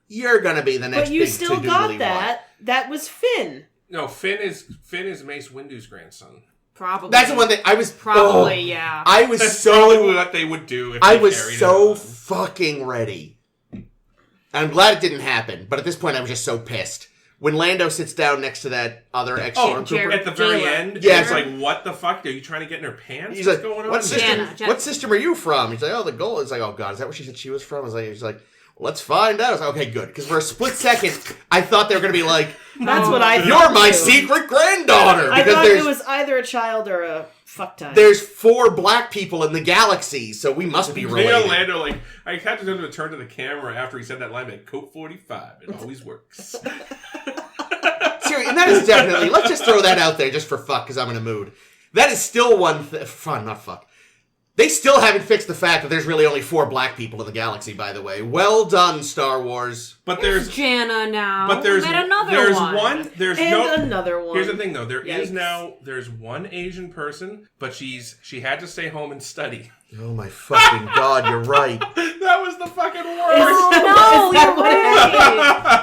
You're gonna be the next But you still got that. That was Finn. No, Finn is Mace Windu's grandson. Probably. That's the one that I was... Probably, yeah. I was That's so... probably what they would do if I they was carried so it fucking ready. And I'm glad it didn't happen, but at this point I was just so pissed. When Lando sits down next to that other ex-stormtrooper... at the very end? Yeah. It's like, what the fuck? Are you trying to get in her pants? He's What's like, going on? What system are you from? He's like, oh, the Gold. It's like, oh god, is that what she said she was from? He's like, let's find out. I was like, okay, good. Because for a split second, I thought they were going to be like, that's what I thought. You're my secret granddaughter! I thought it was either a child or a fuck time. There's 4 black people in the galaxy, so we must be related. Lando, like, I had to do a turn to the camera after he said that line, like, Coke 45, it always works. Seriously, and that is definitely, let's just throw that out there just for fuck, because I'm in a mood. That is still fun, not fuck. They still haven't fixed the fact that there's really only 4 black people in the galaxy, by the way. Well done, Star Wars. But there's Jana now. But there's another one. There's another one. Here's the thing, though. There's one Asian person, but she had to stay home and study. Oh my fucking god, you're right. That was the fucking worst. No, you're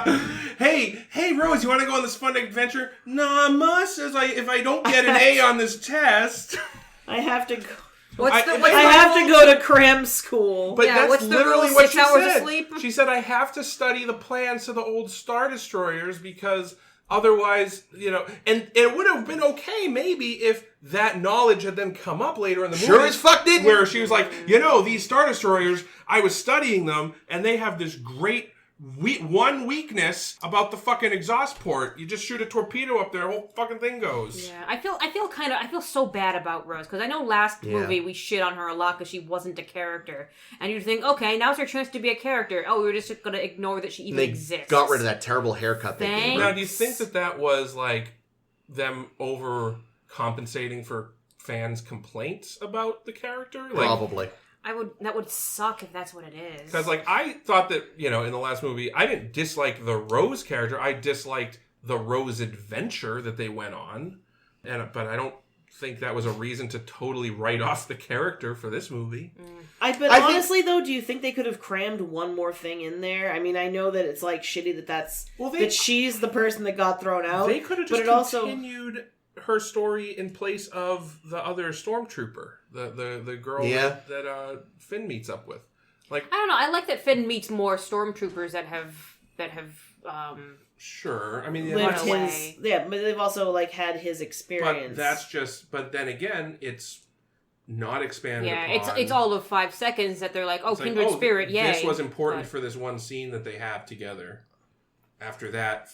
right. Hey, Rose, you want to go on this fun adventure? Nah, Ma says if I don't get an A on this test, I have to go. I have to go to cram school. But that's what's the literally rule? what 6 she hours said. of sleep? She said, I have to study the plans to the old Star Destroyers because otherwise, and it would have been okay maybe if that knowledge had then come up later in the movie. Sure as fuck didn't. Where she was like, these Star Destroyers, I was studying them and they have this great one weakness about the fucking exhaust port. You just shoot a torpedo up there, the whole fucking thing goes. Yeah, I feel so bad about Rose because I know last movie we shit on her a lot because she wasn't a character, and you'd think, okay, now's her chance to be a character. Oh, we're just gonna ignore that she even exists. Got rid of that terrible haircut. Now, do you think that was like them overcompensating for fans' complaints about the character? Probably. That would suck if that's what it is. Because, I thought that, in the last movie, I didn't dislike the Rose character. I disliked the Rose adventure that they went on. But I don't think that was a reason to totally write off the character for this movie. Honestly, though, do you think they could have crammed one more thing in there? I mean, I know that it's, shitty that she's the person that got thrown out. They could have just continued her story in place of the other stormtrooper. The girl that Finn meets up with. I don't know. I like that Finn meets more stormtroopers that have sure. I mean, lived but they've also had his experience. But then again, it's not expanded. Yeah, upon. it's all of 5 seconds that they're like, oh, kindred spirit, yay. This was important for this one scene that they have together. After that,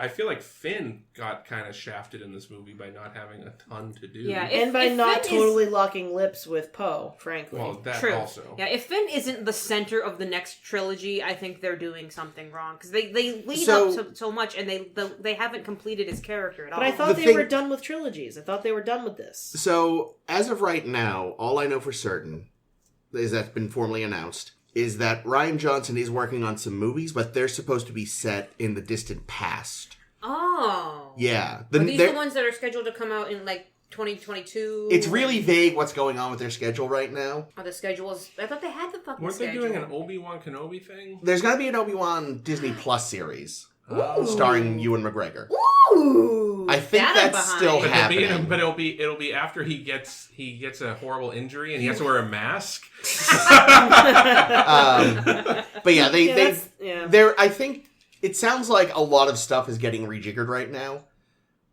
I feel like Finn got kind of shafted in this movie by not having a ton to do. Yeah, and by not totally locking lips with Poe, frankly. Well, that True. also. Yeah, if Finn isn't the center of the next trilogy, I think they're doing something wrong. Because they lead up so much, and they haven't completed his character at all. But I thought they were done with trilogies. I thought they were done with this. So, as of right now, all I know for certain is that's been formally announced is that Rian Johnson is working on some movies, but they're supposed to be set in the distant past. Oh. Yeah. Are these the ones that are scheduled to come out in 2022? It's really vague what's going on with their schedule right now. Oh, the schedules. I thought they had the fucking Weren't schedule. They doing an Obi-Wan Kenobi thing? There's going to be an Obi-Wan Disney Plus series. Starring Ewan McGregor. Ooh, I think that's still happening. But it'll be after he gets a horrible injury and he has to wear a mask. But yeah, I think it sounds like a lot of stuff is getting rejiggered right now.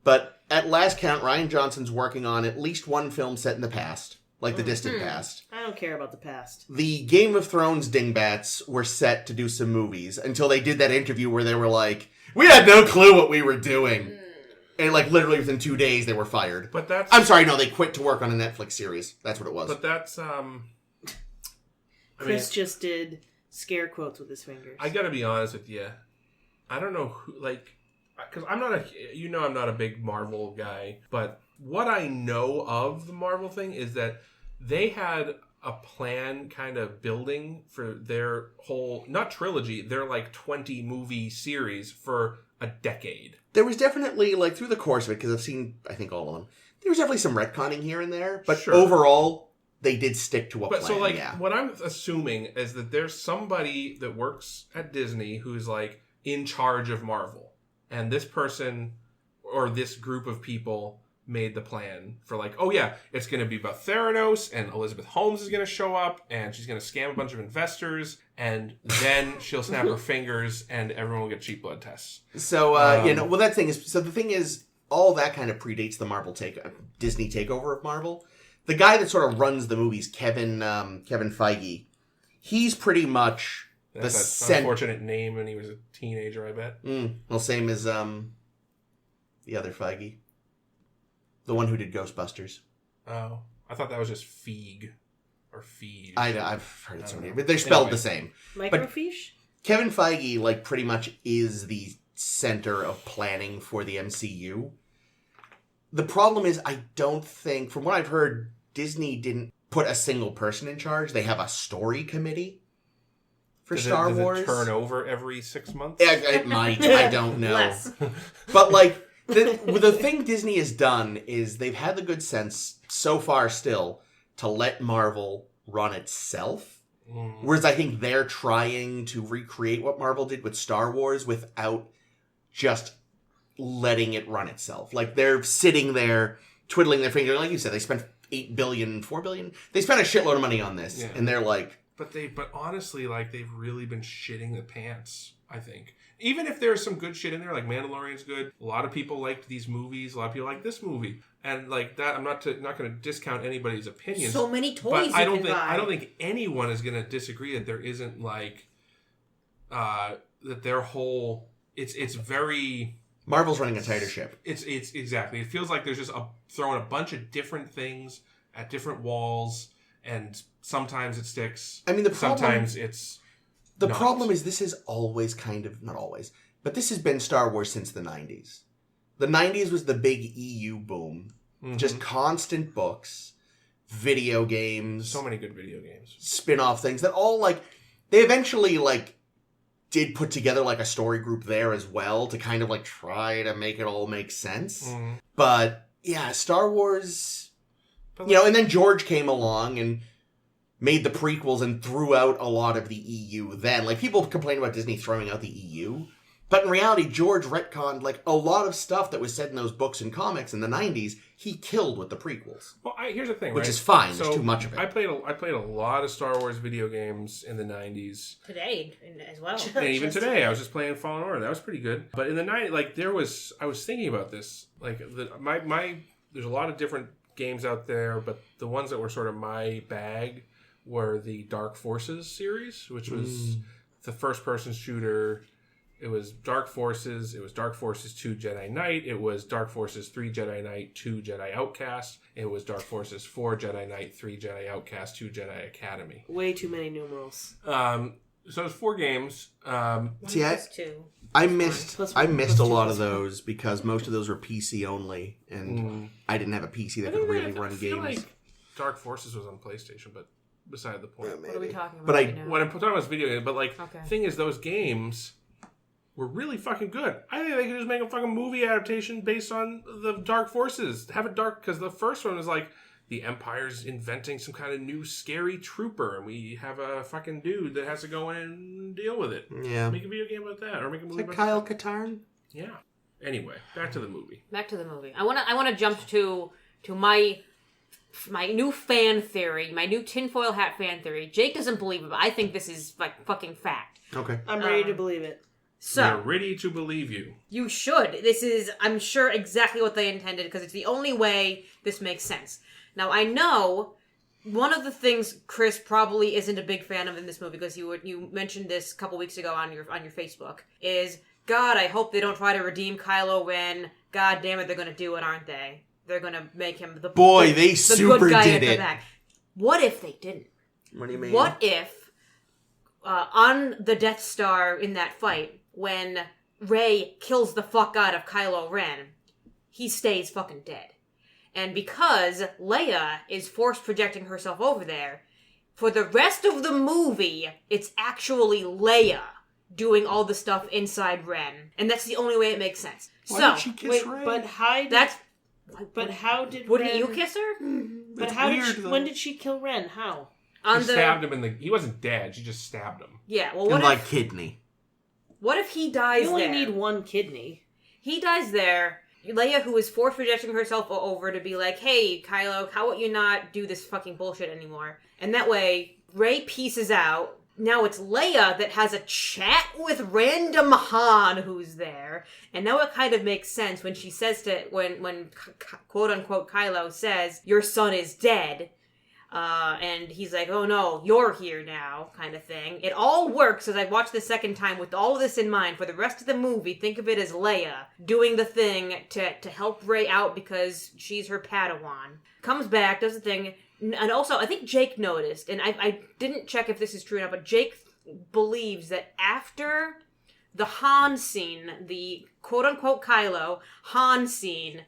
But at last count, Rian Johnson's working on at least one film set in the past. The distant past. I don't care about the past. The Game of Thrones dingbats were set to do some movies until they did that interview where they were like, we had no clue what we were doing. And literally within 2 days they were fired. But that's... I'm sorry, no, they quit to work on a Netflix series. That's what it was. But that's, Chris just did scare quotes with his fingers. I gotta be honest with you. I don't know who, because I'm not a big Marvel guy, but what I know of the Marvel thing is that they had a plan kind of building for their whole, not trilogy, their 20 movie series for a decade. There was definitely, through the course of it, because I've seen, I think, all of them, there was definitely some retconning here and there, but overall, they did stick to a plan. So, what I'm assuming is that there's somebody that works at Disney who's, in charge of Marvel. And this person, or this group of people, made the plan for it's going to be about Theranos, and Elizabeth Holmes is going to show up, and she's going to scam a bunch of investors, and then she'll snap her fingers, and everyone will get cheap blood tests. So, the thing is, all that kind of predates the Disney takeover of Marvel. The guy that sort of runs the movies, Kevin Feige, he's pretty much That's an unfortunate name when he was a teenager, I bet. Well, same as the other Feige. The one who did Ghostbusters. Oh, I thought that was just Feig or Feige. I've heard it so many, but they're spelled the same. Microfiche? Kevin Feige, like, pretty much is the center of planning for the MCU. The problem is, I don't think, from what I've heard, Disney didn't put a single person in charge. They have a story committee for Star Wars. Does it turn over every 6 months? It might. I don't know. But, like, the thing Disney has done is they've had the good sense, so far still, to let Marvel run itself. Whereas I think they're trying to recreate what Marvel did with Star Wars without just letting it run itself. Like, they're sitting there twiddling their finger. Like you said, they spent $8 billion, $4 billion. They spent a shitload of money on this, and they're like... But honestly, like, they've really been shitting the pants, I think. Even if there's some good shit in there, like Mandalorian's good. A lot of people liked these movies. A lot of people like this movie. And like that, I'm not going to discount anybody's opinions. So many toys but you I don't can think buy. I don't think anyone is going to disagree that there isn't like that their whole it's very Marvel's running a tighter ship. It's exactly. It feels like there's just throwing a bunch of different things at different walls, and sometimes it sticks. I mean, sometimes it's. The problem is this is always kind of, not always, but this has been Star Wars since the 90s. The 90s was the big EU boom. Mm-hmm. Just constant books, video games. So many good video games. Spin-off things that all, like, they eventually, like, did put together, like, a story group there as well to kind of, like, try to make it all make sense. Mm-hmm. But, yeah, Star Wars, and then George came along and made the prequels and threw out a lot of the EU then. Like, people complain about Disney throwing out the EU. But in reality, George retconned, like, a lot of stuff that was said in those books and comics in the 90s, he killed with the prequels. Well, here's the thing, Which is fine. So there's too much of it. I played a lot of Star Wars video games in the 90s. Today, as well. And even today, I was just playing Fallen Order. That was pretty good. But in the 90s, like, I was thinking about this. Like, there's a lot of different games out there, but the ones that were sort of my bag were the Dark Forces series, which was the first-person shooter. It was Dark Forces. It was Dark Forces 2 Jedi Knight. It was Dark Forces 3 Jedi Knight, 2 Jedi Outcast. It was Dark Forces 4 Jedi Knight, 3 Jedi Outcast, 2 Jedi Academy. Way too many numerals. So it was 4 games. See, I missed a lot of those because most of those were PC only, and I didn't have a PC that could really run games. Like Dark Forces was on PlayStation, but beside the point. What are we talking about? But right now? When I'm talking about video games, but like, thing is, those games were really fucking good. I think they could just make a fucking movie adaptation based on the Dark Forces. Have it dark, because the first one was like, the Empire's inventing some kind of new scary trooper, and we have a fucking dude that has to go in and deal with it. Yeah. Make a video game about that, or make a movie about Kyle Katarn? Yeah. Anyway, back to the movie. I want to jump to my new fan theory, my new tinfoil hat fan theory. Jake doesn't believe it, but I think this is like fucking fact. Okay. I'm ready to believe it. So, we're ready to believe you. You should. This is, I'm sure, exactly what they intended, because it's the only way this makes sense. Now, I know one of the things Chris probably isn't a big fan of in this movie, because you mentioned this a couple weeks ago on your Facebook, is, God, I hope they don't try to redeem Kylo Ren. God damn it, they're going to do it, aren't they? They're going to make him the super good guy did at the it. back. What if they didn't? What do you mean? What if, on the Death Star in that fight, when Rey kills the fuck out of Kylo Ren, he stays fucking dead. And because Leia is force projecting herself over there, for the rest of the movie, it's actually Leia doing all the stuff inside Ren. And that's the only way it makes sense. Why did she kiss Rey? But how did Wouldn't Ren... you kiss her? But how did she... When did she kill Ren? How? She stabbed him in the... He wasn't dead. She just stabbed him. Yeah, well, what if... kidney. What if he dies there? You only need one kidney. He dies there. Leia, who is force projecting herself over to be like, hey, Kylo, how about you not do this fucking bullshit anymore? And that way, Rey pieces out. Now it's Leia that has a chat with random Han who's there. And now it kind of makes sense when she says when quote-unquote Kylo says, your son is dead. And he's like, oh no, you're here now, kind of thing. It all works as I watched the second time with all of this in mind. For the rest of the movie, think of it as Leia doing the thing to help Rey out because she's her Padawan. Comes back, does the thing. And also, I think Jake noticed, and I didn't check if this is true or not, but Jake believes that after the Han scene, the quote-unquote Kylo Han scene,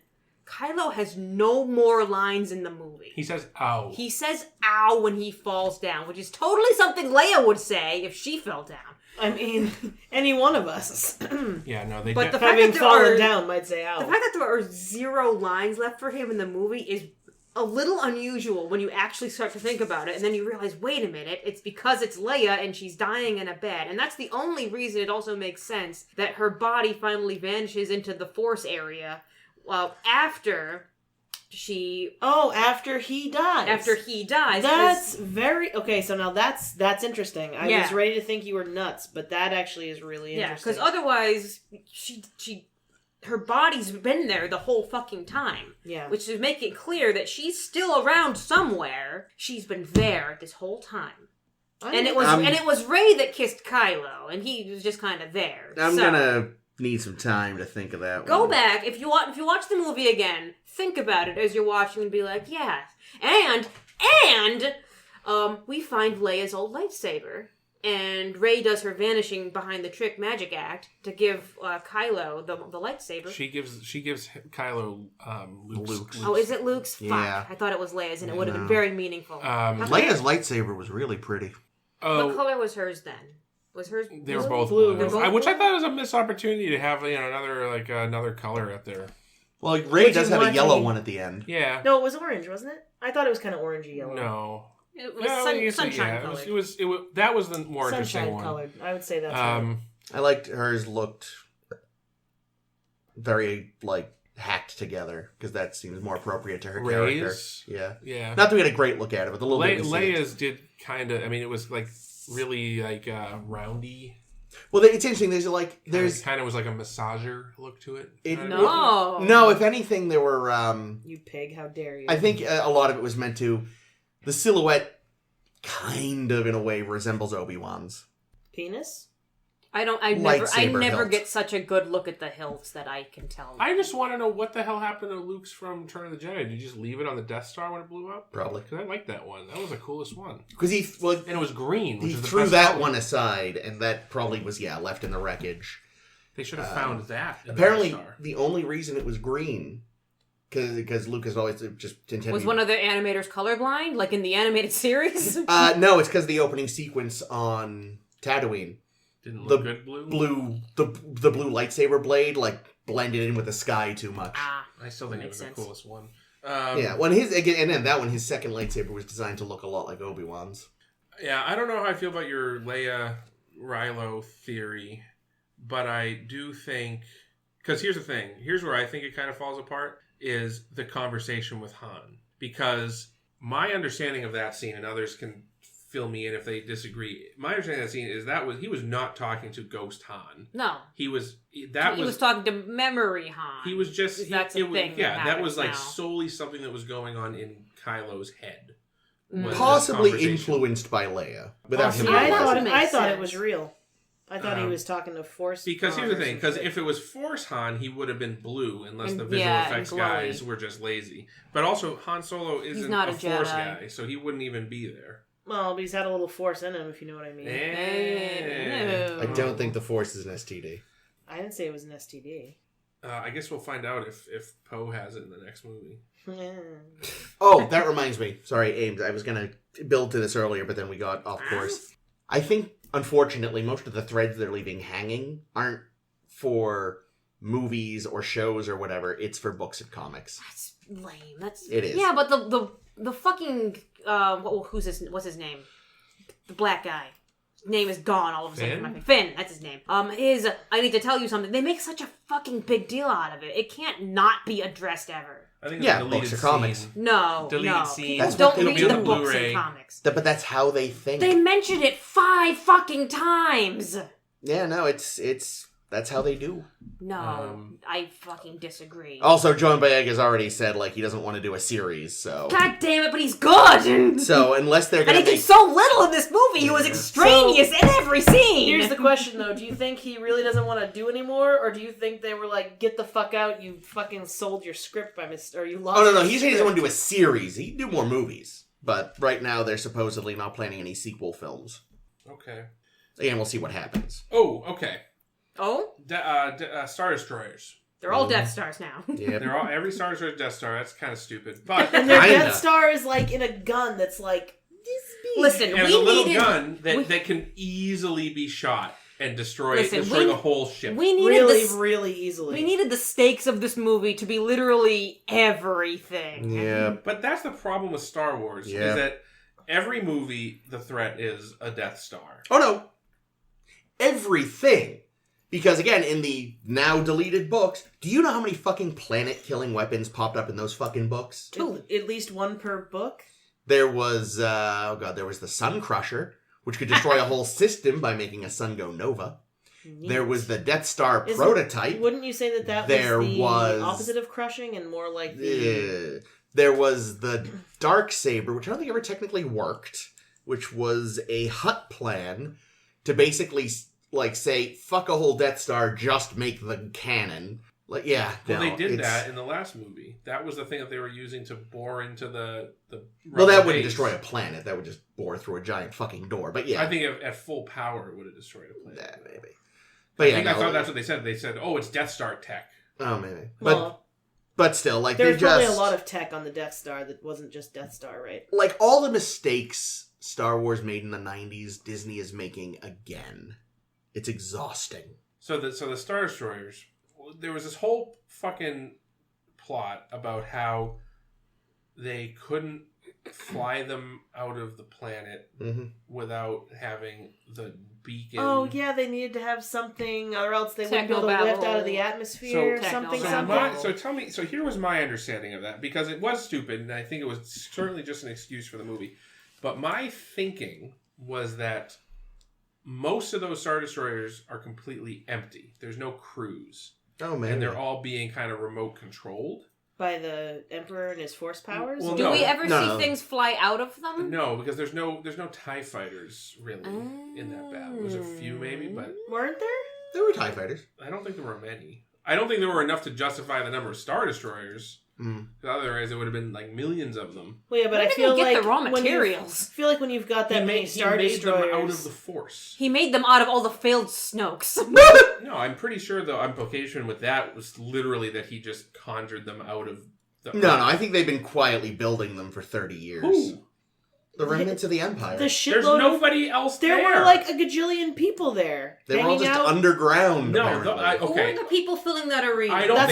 Kylo has no more lines in the movie. He says, ow. He says, ow, when he falls down, which is totally something Leia would say if she fell down. I mean, any one of us. Yeah, no, they but having fallen down might say ow. The fact that there are 0 lines left for him in the movie is a little unusual when you actually start to think about it, and then you realize, wait a minute, it's because it's Leia and she's dying in a bed. And that's the only reason it also makes sense that her body finally vanishes into the Force area after she... Oh, after he dies. After he dies. That's very... Okay, so now that's interesting. I was ready to think you were nuts, but that actually is really interesting. Yeah, because otherwise, her body's been there the whole fucking time. Yeah. Which is making it clear that she's still around somewhere. She's been there this whole time. And it was Rey that kissed Kylo, and he was just kind of there. I'm gonna need some time to think of that Go one. back, if you watch the movie again, think about it as you're watching and be like, yeah. And we find Leia's old lightsaber. And Rey does her vanishing behind the trick magic act to give Kylo the lightsaber. She gives Kylo Luke's. Oh, is it Luke's? Yeah. Fuck. I thought it was Leia's, and it would have been very meaningful. Leia's lightsaber was really pretty. What color was hers then? Was hers? They were both blue. Both I thought was a missed opportunity to have another color up there. Well, Rey does have a yellow one at the end. Yeah. No, it was orange, wasn't it? I thought it was kind of orangey yellow. No. It was sunshine colored. That was the more interesting one. Sunshine colored. I would say that's right. I liked hers looked very, hacked together, because that seems more appropriate to her character. Yeah. Yeah. Not that we had a great look at it, but the little bit Leia's did kind of, it was, really, roundy. Well, it's interesting. There's kind of was like a massager look to it. No, if anything, there were... you pig, how dare you. I think a lot of it was meant to... The silhouette kind of, in a way, resembles Obi-Wan's. Penis? I never get such a good look at the hilts that I can tell. I just want to know what the hell happened to Luke's from Return of the Jedi. Did you just leave it on the Death Star when it blew up? Probably. Because I liked that one. That was the coolest one. Because and it was green. He threw that one aside, and that probably was left in the wreckage. They should have found that. Apparently, the only reason it was green, because Lucas always just intended... Was one of the animators colorblind, like in the animated series? No, it's because the opening sequence on Tatooine. Didn't look good blue? The blue lightsaber blade, blended in with the sky too much. I still think it was the coolest one. When his second lightsaber was designed to look a lot like Obi-Wan's. Yeah, I don't know how I feel about your Leia Rilo theory, but I do think... Because here's the thing. Here's where I think it kind of falls apart, is the conversation with Han. Because my understanding of that scene, and others can fill me in if they disagree, my understanding of that scene is he was not talking to Ghost Han. No. He was talking to Memory Han. He was just... That's a thing. Yeah, that was solely something that was going on in Kylo's head. Possibly influenced by Leia. Without him. I thought it was real. I thought he was talking to Force. Because here's the thing, because if it was Force Han, he would have been blue, unless the visual effects guys were just lazy. But also, Han Solo isn't a Force guy, so he wouldn't even be there. Well, but he's had a little Force in him, if you know what I mean. I don't think the Force is an STD. I didn't say it was an STD. I guess we'll find out if Poe has it in the next movie. Oh, that reminds me. Sorry, Ames. I was going to build to this earlier, but then we got off course. I think, unfortunately, most of the threads they're leaving hanging aren't for movies or shows or whatever. It's for books and comics. That's lame. It is. Yeah, but the fucking what's his name? The black guy. His name is gone all of a sudden. Finn, that's his name. I need to tell you something. They make such a fucking big deal out of it. It can't not be addressed ever. I think books or comics. No, scene. People don't read the books and comics. But that's how they think. They mentioned it 5 fucking times. Yeah, no, it's That's how they do. No, I fucking disagree. Also, John Boyega has already said, like, he doesn't want to do a series, so... God damn it, but he's good! So, unless they're gonna And he did so little in this movie, he was extraneous in every scene! Here's the question, though. Do you think he really doesn't want to do anymore, or do you think they were like, get the fuck out, you fucking sold your script by or you lost Oh, no, he said he doesn't want to do a series. He'd do more movies. But right now, they're supposedly not planning any sequel films. Okay. Again, we'll see what happens. Oh, okay. Oh? Star Destroyers. They're all Death Stars now. Yeah. They're all every Star Destroyer is Death Star. That's kind of stupid. But and their Death Star is like in a gun that's like this big. Listen, and a little gun that can easily be shot and destroy the whole ship. We needed really easily. We needed the stakes of this movie to be literally everything. Yeah. But that's the problem with Star Wars, is that every movie, the threat is a Death Star. Oh, no. Everything. Because, again, in the now deleted books, do you know how many fucking planet-killing weapons popped up in those fucking books? 2. At least one per book? There was, there was the Sun Crusher, which could destroy a whole system by making a sun go nova. Neat. There was the Death Star prototype. Wouldn't you say that was the opposite of crushing and more like the... There was the Darksaber, which I don't think ever technically worked, which was a Hutt plan to basically... like, say, fuck a whole Death Star, just make the cannon. Like, yeah. Well, they did that in the last movie. That was the thing that they were using to bore into the well, that wouldn't destroy a planet. That would just bore through a giant fucking door. But yeah. I think at full power, it would have destroyed a planet. Yeah, maybe. But I thought that's what they said. They said, oh, it's Death Star tech. Oh, maybe. But still, like, there's probably a lot of tech on the Death Star that wasn't just Death Star, right? Like, all the mistakes Star Wars made in the 90s, Disney is making again. It's exhausting. So the Star Destroyers, there was this whole fucking plot about how they couldn't fly them out of the planet without having the beacon. Oh yeah, they needed to have something, or else they wouldn't be able to lift out of the atmosphere. So here was my understanding of that, because it was stupid, and I think it was certainly just an excuse for the movie. But my thinking was that most of those Star Destroyers are completely empty. There's no crews. Oh, man. And they're all being kind of remote controlled. By the Emperor and his force powers? Well, do we ever see things fly out of them? No, because there's no TIE fighters, really, in that battle. There's a few, maybe, but... Weren't there? There were TIE fighters. I don't think there were many. I don't think there were enough to justify the number of Star Destroyers. Otherwise, it would have been like millions of them. Well, yeah, but I feel like the raw materials. I feel like when you've got that many Star Destroyers, he made them out of the Force. He made them out of all the failed Snokes. No, I'm pretty sure the implication with that was literally that he just conjured them out of the... No, I think they've been quietly building them for 30 years. Who? The remnants of the Empire. There's nobody else there. There were like a gajillion people there. They were all just underground. No, okay. Who were the people filling that arena? I don't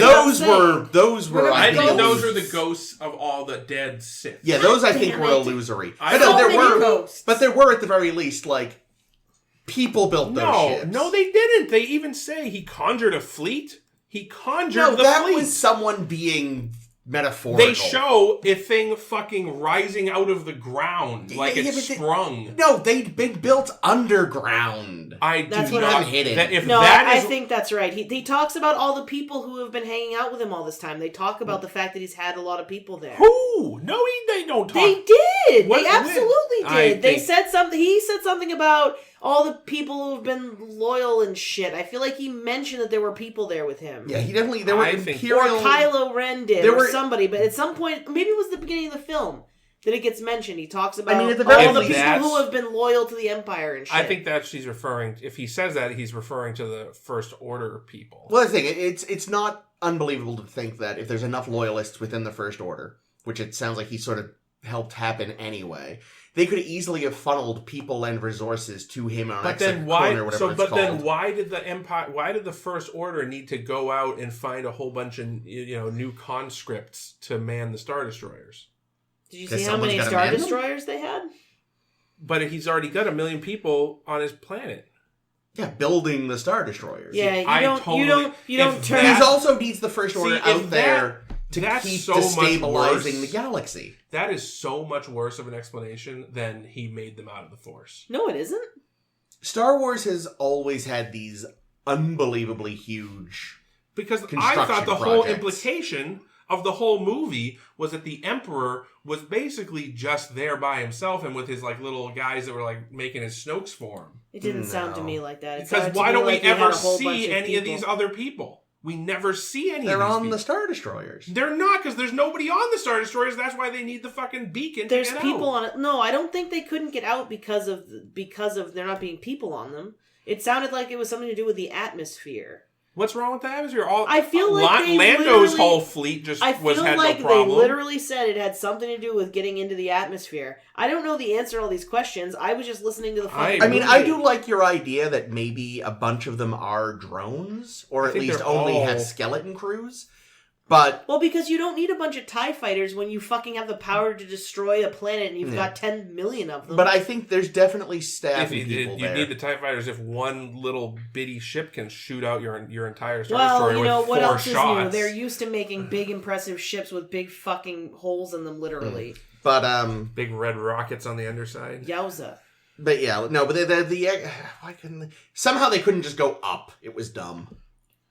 those were. I think those are the ghosts of all the dead Sith. Yeah, those I think were illusory. I know there were ghosts, but there were at the very least like people built those ships. No, they didn't. They even say he conjured a fleet. He conjured the that fleet. was someone being metaphorical. They show a thing fucking rising out of the ground like it's sprung. No, they'd been built underground. That's what I'm hitting. I think that's right. He talks about all the people who have been hanging out with him all this time. They talk about the fact that he's had a lot of people there. Who? No, they don't talk. They did. They absolutely did. They said something. He said something about all the people who have been loyal and shit. I feel like he mentioned that there were people there with him. Yeah, he definitely... There were Imperial... Or Kylo Ren did, or somebody. But at some point, maybe it was the beginning of the film, that it gets mentioned. He talks about all the people who have been loyal to the Empire and shit. I think that she's referring... If he says that, he's referring to the First Order people. Well, the thing, it's not unbelievable to think that if there's enough loyalists within the First Order, which it sounds like he sort of helped happen anyway... They could easily have funneled people and resources to him on Exegol or whatever it's called. Then why did the Empire? Why did the First Order need to go out and find a whole bunch of new conscripts to man the Star Destroyers? Did you see how many Star Destroyers they had? But he's already got 1 million people on his planet. Yeah, building the Star Destroyers. Yeah, you don't turn. He also needs the First Order out there to keep destabilizing the galaxy. That is so much worse of an explanation than he made them out of the Force. No, it isn't. Star Wars has always had these unbelievably huge. Because I thought the whole projects. implication of the whole movie was that the Emperor was basically just there by himself and with his like little guys that were like making his Snokes for him. It didn't sound to me like that. Because why don't we ever see any of these other people? We never see any of these people. They're on the Star Destroyers. They're not, because there's nobody on the Star Destroyers. That's why they need the fucking beacon There's to get people out. on it. No, I don't think they couldn't get out because of there not being people on them. It sounded like it was something to do with the atmosphere. What's wrong with the atmosphere? I feel like Lando's whole fleet just had no problem. I feel like they literally said it had something to do with getting into the atmosphere. I don't know the answer to all these questions. I was just listening to the fucking I mean, I do like your idea that maybe a bunch of them are drones, or at least only have skeleton crews. But well, because you don't need a bunch of TIE fighters when you fucking have the power to destroy a planet and you've got 10 million of them. But I think there's definitely staff and people there. You need the TIE fighters if one little bitty ship can shoot out your entire Star Well, Destroyer you know, with what 4 else shots. is new? They're used to making big, impressive ships with big fucking holes in them, literally. But, big red rockets on the underside. Yowza. But yeah, no, but why couldn't they? Somehow they couldn't just go up. It was dumb.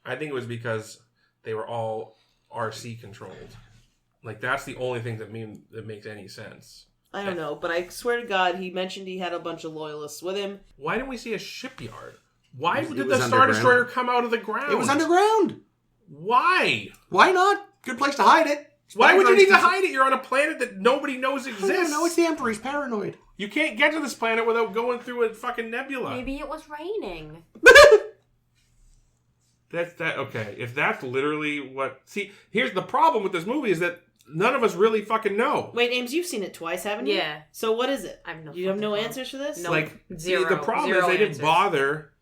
I think it was because they were all RC controlled. Like, that's the only thing that makes any sense. I don't know, but I swear to God, he mentioned he had a bunch of loyalists with him. Why didn't we see a shipyard? Why did the underground. Star Destroyer come out of the ground? It was underground. Why? Why not? Good place to hide it. Why would you need to hide it? You're on a planet that nobody knows exists. I don't know. It's the Emperor. He's paranoid. You can't get to this planet without going through a fucking nebula. Maybe it was raining. Okay. If that's literally what... See, here's the problem with this movie is that none of us really fucking know. Wait, Ames, you've seen it twice, haven't you? Yeah. So what is it? I have no You have no clue. answers for this? No. Like, Zero. the problem Zero is they answers. didn't bother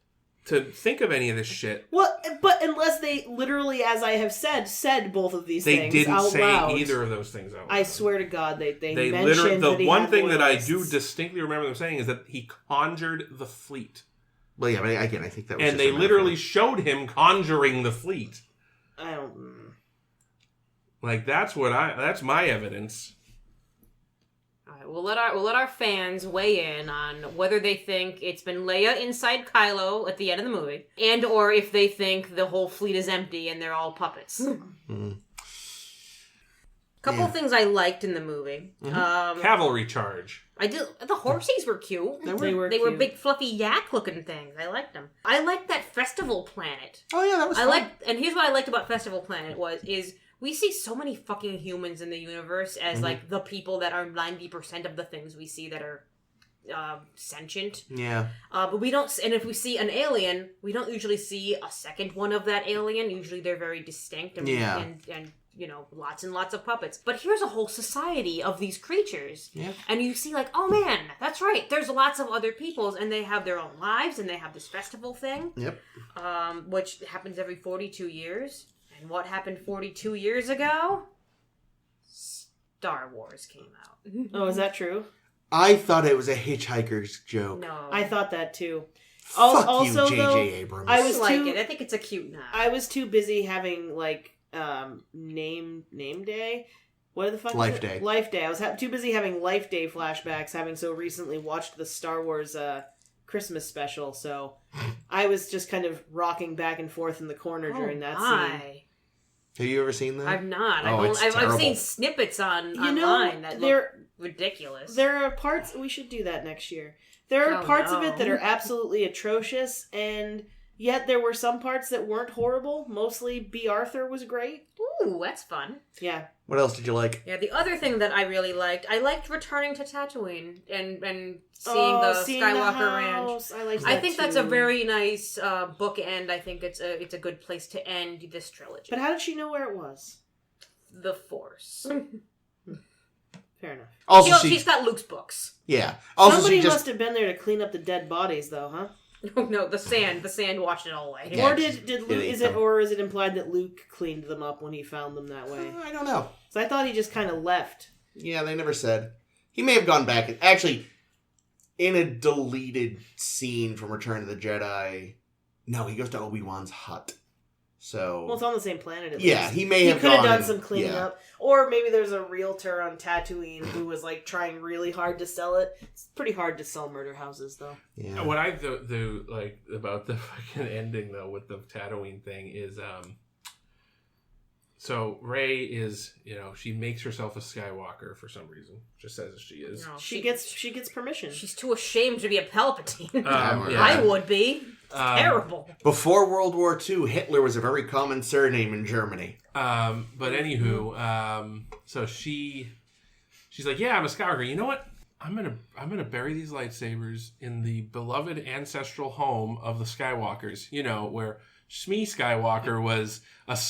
to think of any of this shit. Well, but unless they literally, as I have said both of these things They didn't out say loud, either of those things out loud. I swear to God, they mentioned literally... that he The one had thing that I loyalists. do distinctly remember them saying is that he conjured the fleet. Well, yeah, but again, I think that was And they literally showed him conjuring the fleet. I don't... Like, that's my evidence. All right, we'll let our fans weigh in on whether they think it's been Leia inside Kylo at the end of the movie, and or if they think the whole fleet is empty and they're all puppets. Couple things I liked in the movie. Cavalry charge. I did. The horsies were cute. They were They cute. were big fluffy yak looking things. I liked them. I liked that festival planet. Oh yeah, that was fun. And here's what I liked about Festival Planet is we see so many fucking humans in the universe as like the people that are 90% of the things we see that are sentient. Yeah. But we don't, and if we see an alien, we don't usually see a second one of that alien. Usually they're very distinct and you know, lots and lots of puppets. But here's a whole society of these creatures. Yeah. And you see like, oh man, that's right. There's lots of other peoples and they have their own lives and they have this festival thing. Yep. Which happens every 42 years. And what happened 42 years ago? Star Wars came out. Oh, is that true? I thought it was a hitchhiker's joke. No. I thought that too. Fuck Also, you, though, J.J. Abrams. I like it. I think it's a cute nod. I was too busy having like name day. What the fuck? Life is it? Day. Life Day. I was too busy having Life Day flashbacks, having so recently watched the Star Wars Christmas special. So I was just kind of rocking back and forth in the corner during that scene. Have you ever seen that? I've not. Oh, I've seen snippets online that look ridiculous. There are parts... We should do that next year. There are parts of it that are absolutely atrocious, and yet there were some parts that weren't horrible. Mostly B. Arthur was great. Ooh, that's fun. Yeah. What else did you like? Yeah, the other thing that I really liked, I liked returning to Tatooine and seeing the Skywalker Ranch. I think that's a very nice bookend. I think it's a good place to end this trilogy. But how did she know where it was? The Force. Fair enough. Also, she's got Luke's books. Yeah. Also, somebody must have been there to clean up the dead bodies, though, huh? Oh no, the sand washed it all away. Yeah, or did Luke? Is it implied that Luke cleaned them up when he found them that way? I don't know. So I thought he just kind of left. Yeah, they never said. He may have gone back. Actually, in a deleted scene from Return of the Jedi, no, he goes to Obi-Wan's hut. So it's on the same planet. At yeah, least. he may have could have done and, some cleaning up, or maybe there's a realtor on Tatooine who was like trying really hard to sell it. It's pretty hard to sell murder houses, though. Yeah. What I do like about the fucking ending though with the Tatooine thing is, so Rey is, she makes herself a Skywalker for some reason. Just says she is. No, she gets permission. She's too ashamed to be a Palpatine. Yeah. I would be. Terrible. Before World War II, Hitler was a very common surname in Germany. But anywho, so she's like, yeah, I'm a Skywalker. You know what? I'm gonna bury these lightsabers in the beloved ancestral home of the Skywalkers. Where Shmi Skywalker was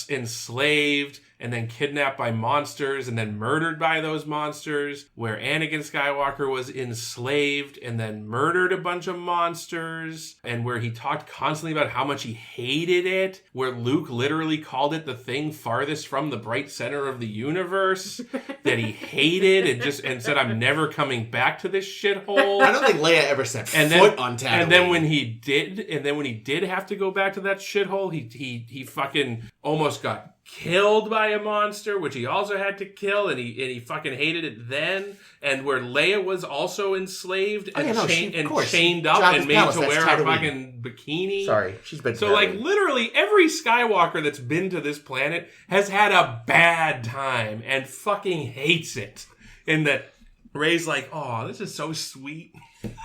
enslaved and then kidnapped by monsters and then murdered by those monsters, where Anakin Skywalker was enslaved and then murdered a bunch of monsters, and where he talked constantly about how much he hated it, where Luke literally called it the thing farthest from the bright center of the universe that he hated and said, I'm never coming back to this shithole. I don't think Leia ever set foot on Tatooine. And then when he did have to go back to that shithole, he fucking almost got killed by a monster, which he also had to kill, and he fucking hated it then. And where Leia was also enslaved and chained up and made to wear a fucking bikini. Sorry, she's been so like literally every Skywalker that's been to this planet has had a bad time and fucking hates it. And that Rey's like, oh, this is so sweet.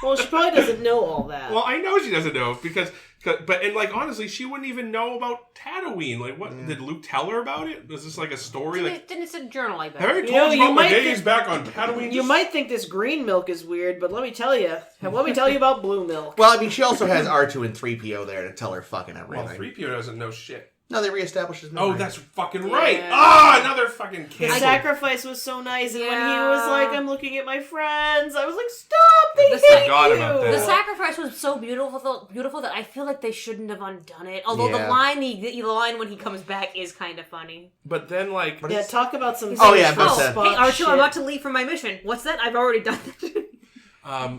Well, she probably doesn't know all that. Well, I know she doesn't know but honestly, she wouldn't even know about Tatooine. Like, what did Luke tell her about it? Was this like a story? Didn't it's a journal like that. Have I told you about my days back on Tatooine? You might think this green milk is weird, but let me tell you about blue milk. Well, I mean, she also has R2 and 3PO there to tell her fucking everything. Well, 3PO doesn't know shit. No, they reestablished his memory. Oh, that's fucking right. Ah, another fucking kid. The sacrifice was so nice, and when he was like, I'm looking at my friends, I was like, stop, they hate forgot you. about that. The sacrifice was so beautiful that I feel like they shouldn't have undone it. Although the line when he comes back is kind of funny. But then, like... talk about some... Hey, R2, I'm about to leave for my mission. What's that? I've already done that.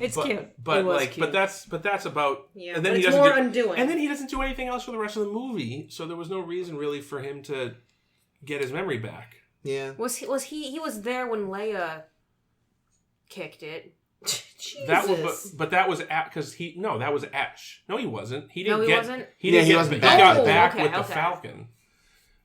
It's cute. But that's about. Yeah, and then it's more undoing. And then he doesn't do anything else for the rest of the movie, so there was no reason really for him to get his memory back. Yeah. He was there when Leia kicked it. Jesus. That was because that was Ash. No, he wasn't. He didn't wasn't. He got back with the Falcon.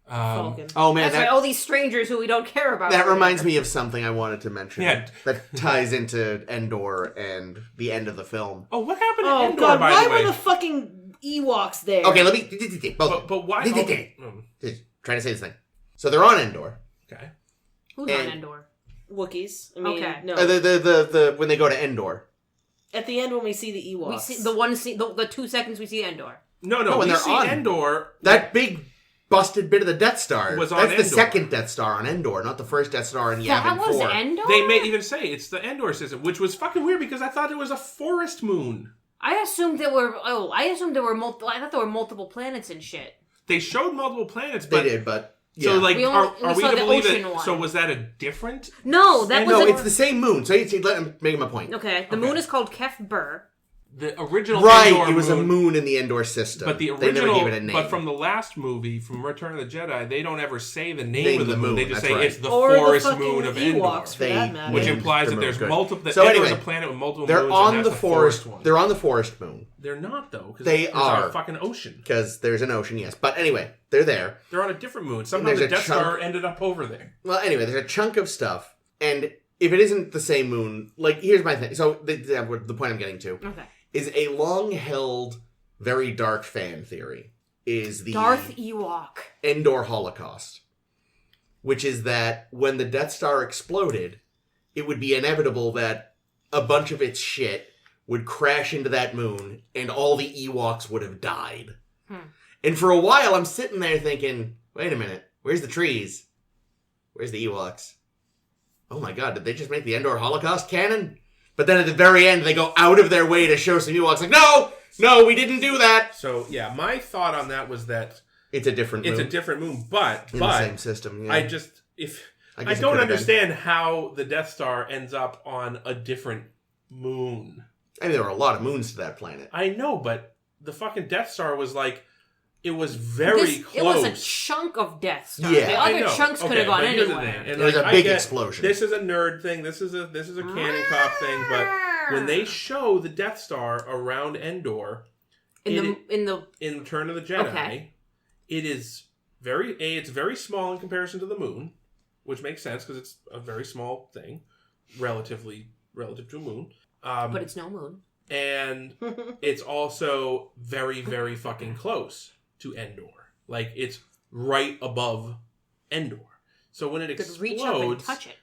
Falcon. Oh man, that's right. All these strangers who we don't care about. That reminds me of something I wanted to mention. Yeah. That ties into Endor and the end of the film. Oh, what happened to Endor? God, by why the way? were the fucking Ewoks there? Okay, let me. But why? Trying to say this thing. So they're on Endor. Okay. Who's on Endor? Wookiees. I mean, okay. No. The when they go to Endor. At the end, when we see the Ewoks, we see the 2 seconds we see Endor. No. When we they're see on Endor. That big busted bit of the Death Star was on That's Endor. the second Death Star on Endor, not the first Death Star in Yavin 4. Was Endor? They may even say it's the Endor system, which was fucking weird because I thought it was a forest moon. I assumed there were. I thought there were multiple planets and shit. They showed multiple planets, but they did, but. Yeah. So, like, are we going to believe that? One. So, was that a different? No, it's the same moon. So, let him make my point. Okay, the moon is called Kef Bir. The original Endor it was a moon in the Endor system. But the original, they never gave it a name. But from the last movie, from Return of the Jedi, they don't ever say the name of the moon. They just say it's the forest moon of Endor, which implies that there's multiple. So anyway, there's a planet with multiple moons. They're on the forest. They're on the forest moon. They're not though. They are a fucking ocean. Because there's an ocean, yes. But anyway, they're there. They're on a different moon. Somehow the Death Star ended up over there. Well, anyway, there's a chunk of stuff, and if it isn't the same moon, like here's my thing. So the point I'm getting to. Okay. Is a long-held, very dark fan theory is the Darth Ewok Endor Holocaust, which is that when the Death Star exploded, it would be inevitable that a bunch of its shit would crash into that moon and all the Ewoks would have died. And for a while, I'm sitting there thinking, wait a minute, where's the trees? Where's the Ewoks? Oh my god, did they just make the Endor Holocaust canon? But then at the very end, they go out of their way to show some Ewoks. Like, no, we didn't do that. So, yeah, my thought on that was that... It's a different moon. It's a different moon, but... In the same system, yeah. I don't understand how the Death Star ends up on a different moon. I mean, there were a lot of moons to that planet. I know, but the fucking Death Star was like it was very close. It was a chunk of Death Star. Yeah, the other chunks could have gone anywhere. And it was a big explosion. This is a nerd thing. This is a canon cop thing. But when they show the Death Star around Endor, in Return of the Jedi, it is it's very small in comparison to the moon, which makes sense because it's a very small thing, relative to a moon. But it's no moon. And it's also very, very fucking close to Endor. Like, it's right above Endor. So when it explodes, reach up and touch it.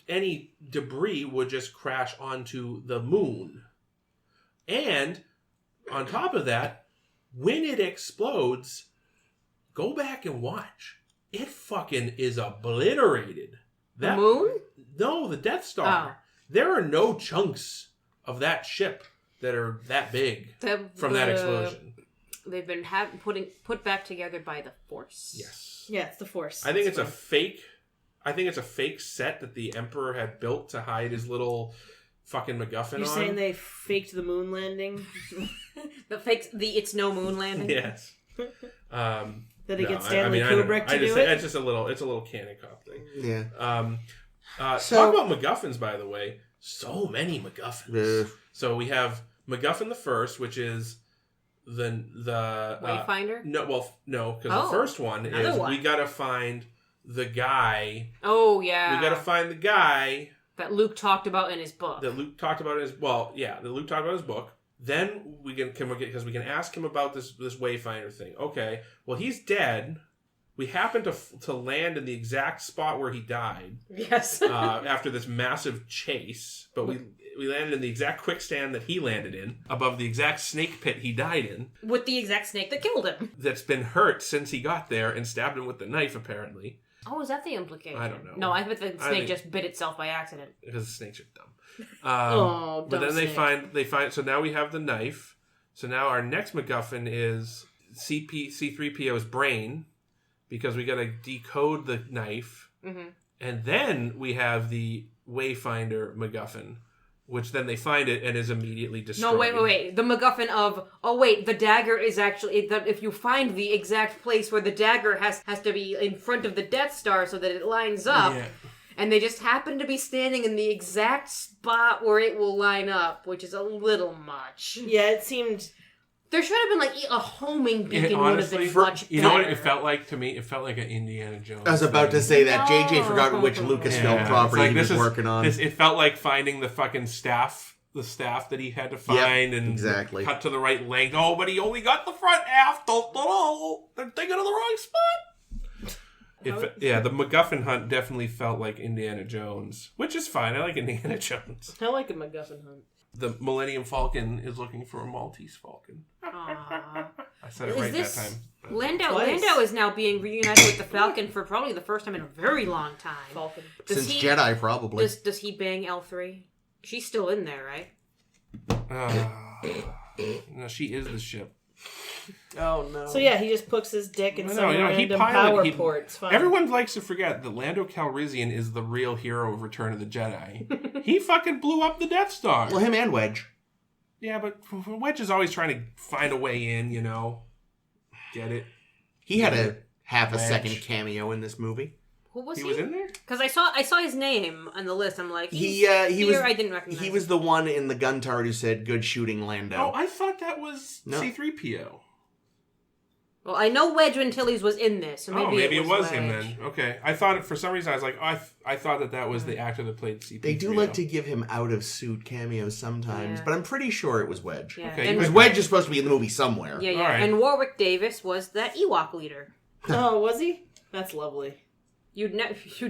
Any debris would just crash onto the moon. And on top of that, when it explodes, go back and watch. It fucking is obliterated. The moon? No, the Death Star. Oh. There are no chunks of that ship that are that big from that explosion. They've been put back together by the Force. Yes. Yeah, it's the Force. I think it's a fake set that the Emperor had built to hide his little fucking MacGuffin. You're saying they faked the moon landing? It's no moon landing? Yes. That they get Stanley Kubrick to do it? It's just a little canon cop thing. Yeah. Talk about MacGuffins, by the way. So many MacGuffins. So we have MacGuffin the First, which is the Wayfinder? No, because the first one is we gotta find the guy. Oh yeah. We gotta find the guy that Luke talked about in his book. That Luke talked about in his book. Then we can ask him about this Wayfinder thing. Okay, well he's dead. We happened to land in the exact spot where he died. Yes. After this massive chase, but we landed in the exact quicksand that he landed in, above the exact snake pit he died in. With the exact snake that killed him. That's been hurt since he got there and stabbed him with the knife, apparently. Oh, is that the implication? I don't know. No, I bet the snake just bit itself by accident. Because the snakes are dumb. Dumb but then snake. they find. So now we have the knife. So now our next MacGuffin is C-3PO's brain. Because we got to decode the knife. Mm-hmm. And then we have the Wayfinder MacGuffin, which then they find it and is immediately destroyed. No, wait. The MacGuffin of, the dagger is actually, if you find the exact place where the dagger has to be in front of the Death Star so that it lines up, and they just happen to be standing in the exact spot where it will line up, which is a little much. Yeah, it seemed... There should have been, a homing beacon would have been much better. You know what it felt like to me? It felt like an Indiana Jones I was about to say that. JJ forgot which Lucasfilm property he was working on. It felt like finding the fucking staff, that he had to find and cut to the right length. Oh, but he only got the front half. They're thinking of the wrong spot. The MacGuffin hunt definitely felt like Indiana Jones, which is fine. I like Indiana Jones. I like a MacGuffin hunt. The Millennium Falcon is looking for a Maltese Falcon. Aww. I said it right that time. Lando is now being reunited with the Falcon for probably the first time in a very long time. Falcon. Since Jedi, probably. Does he bang L3? She's still in there, right? No, she is the ship. Oh no! So he just puts his dick in some random power ports. Everyone likes to forget that Lando Calrissian is the real hero of Return of the Jedi. He fucking blew up the Death Star. Well, him and Wedge. Yeah, but Wedge is always trying to find a way in. Get it? He had a half a second cameo in this movie. Who was he? He was in there? Because I saw his name on the list. I'm like, he was. I didn't recognize. He was the one in the gun turret who said, "Good shooting, Lando." Oh, I thought that was C-3PO. Well, I know Wedge Antilles was in this, so maybe it was him then. Okay, I thought for some reason I was like, I thought that was the actor that played C-3PO. They do like to give him out of suit cameos sometimes, but I'm pretty sure it was Wedge. Yeah. Okay, because Wedge is supposed to be in the movie somewhere. Yeah. Right. And Warwick Davis was that Ewok leader. Oh, was he? That's lovely. You'd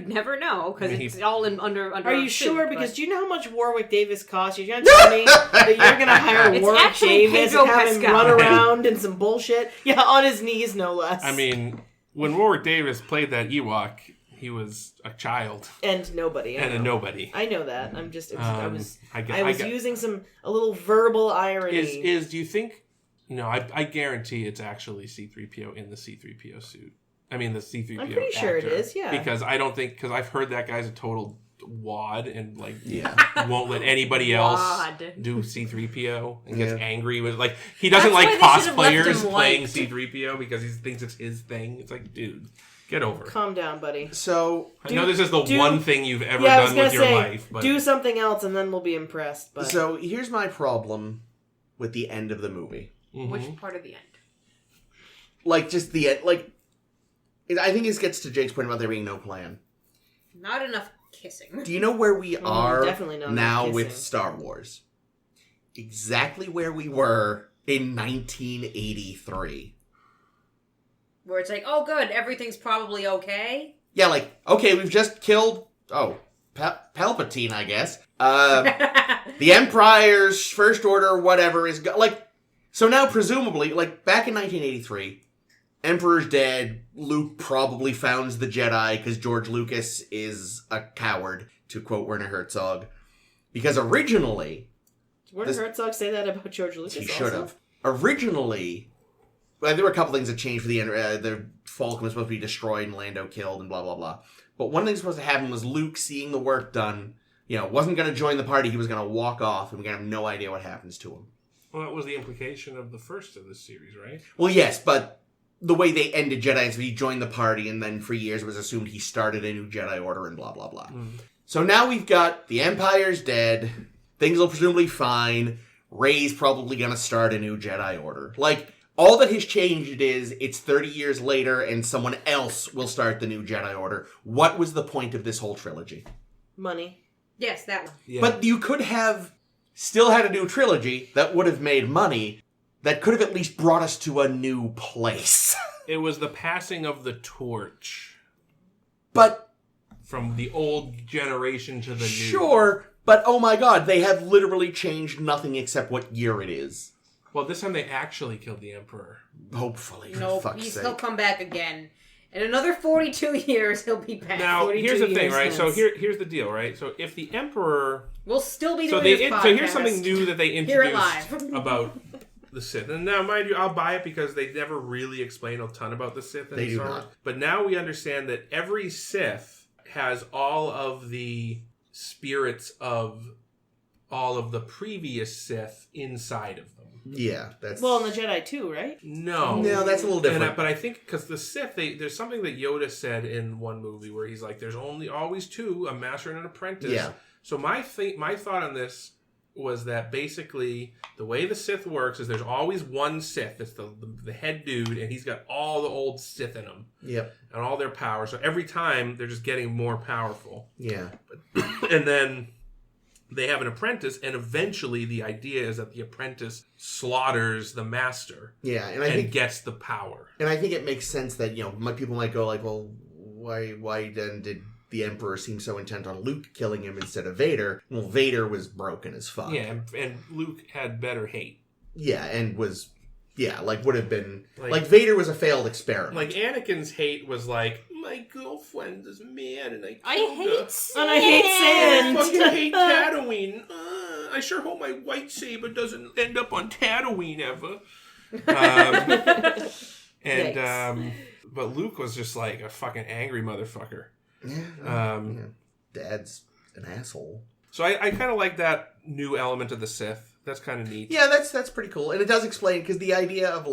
never know because it's all under. Are you sure? Because do you know how much Warwick Davis costs? You're gonna tell me that you're gonna hire Warwick Davis and have him run around in some bullshit? Yeah, on his knees, no less. I mean, when Warwick Davis played that Ewok, he was a child and nobody. A nobody. I know that. I'm just. I was using a little verbal irony. Do you think? I guarantee it's actually C-3PO in the C-3PO suit. I mean, the C-3PO I'm pretty sure it is, yeah. Because I've heard that guy's a total wad and won't let anybody else do C-3PO and gets angry with he doesn't like cosplayers playing C-3PO because he thinks it's his thing. It's like, dude, get over it. Calm down, buddy. So I know this is the one thing you've ever done with your life, but do something else and then we'll be impressed. But so here's my problem with the end of the movie. Mm-hmm. Which part of the end? Just the end. I think this gets to Jake's point about there being no plan. Not enough kissing. Do you know where we are now with kissing. Star Wars? Exactly where we were in 1983. Where it's like, oh good, everything's probably okay. Yeah, okay, we've just killed, Palpatine, I guess. The Empire's First Order, whatever, is, so now presumably, back in 1983, Emperor's dead, Luke probably founds the Jedi because George Lucas is a coward, to quote Werner Herzog. Because originally... Did Werner Herzog say that about George Lucas He should have. Originally, there were a couple things that changed for the Falcon was supposed to be destroyed and Lando killed and blah, blah, blah. But one thing supposed to happen was Luke seeing the work done, wasn't going to join the party, he was going to walk off and we're going to have no idea what happens to him. Well, that was the implication of the first of this series, right? Well, yes, but the way they ended Jedi is he joined the party, and then for years it was assumed he started a new Jedi Order and blah, blah, blah. Mm. So now we've got the Empire's dead, things will presumably fine, Rey's probably going to start a new Jedi Order. All that has changed is it's 30 years later and someone else will start the new Jedi Order. What was the point of this whole trilogy? Money. Yes, that one. Yeah. But you could have still had a new trilogy that would have made money, that could have at least brought us to a new place. It was the passing of the torch. But... From the old generation to the new. Sure, but oh my god, they have literally changed nothing except what year it is. Well, this time they actually killed the Emperor. Hopefully, for nope, fuck's sake. He'll come back again. In another 42 years, he'll be back. Now, here's the thing, right? So here's the deal, right? So if the Emperor... We'll still be doing this podcast. So here's something new that they introduced about the Sith. And now, mind you, I'll buy it because they never really explain a ton about the Sith. They do not. But now we understand that every Sith has all of the spirits of all of the previous Sith inside of them. Yeah, that's... Well, in the Jedi too, right? No, that's a little different. But I think because the Sith, there's something that Yoda said in one movie where he's like, "There's always two, a master and an apprentice." Yeah. So my thought on this was that basically the way the Sith works is there's always one Sith. It's the head dude, and he's got all the old Sith in him. Yep. And all their power. So every time they're just getting more powerful. Yeah. And then they have an apprentice, and eventually the idea is that the apprentice slaughters the master. Yeah, and I think think gets the power. And I think it makes sense that, people might go well, why then did the Emperor seem so intent on Luke killing him instead of Vader? Well, Vader was broken as fuck. Yeah, and Luke had better hate. Yeah, and was... Yeah, would have been... Vader was a failed experiment. Anakin's hate was my girlfriend is mad and I hate sand. And I hate sand. I fucking hate Tatooine. I sure hope my lightsaber doesn't end up on Tatooine ever. But Luke was just a fucking angry motherfucker. Yeah. Dad's an asshole. So I kind of like that new element of the Sith. That's kind of neat. Yeah, that's pretty cool. And it does explain, because the idea of,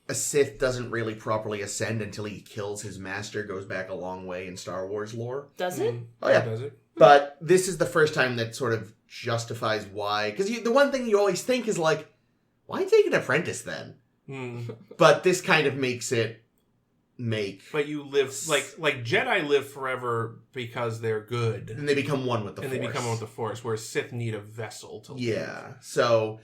a Sith doesn't really properly ascend until he kills his master goes back a long way in Star Wars lore. Does it? Oh, yeah. Does it? But this is the first time that sort of justifies why. Because the one thing you always think is, why take an apprentice then? But this kind of makes it But you live like Jedi live forever because they're good, and they become one with the Force. And they become one with the Force, whereas Sith need a vessel to live. Yeah. So,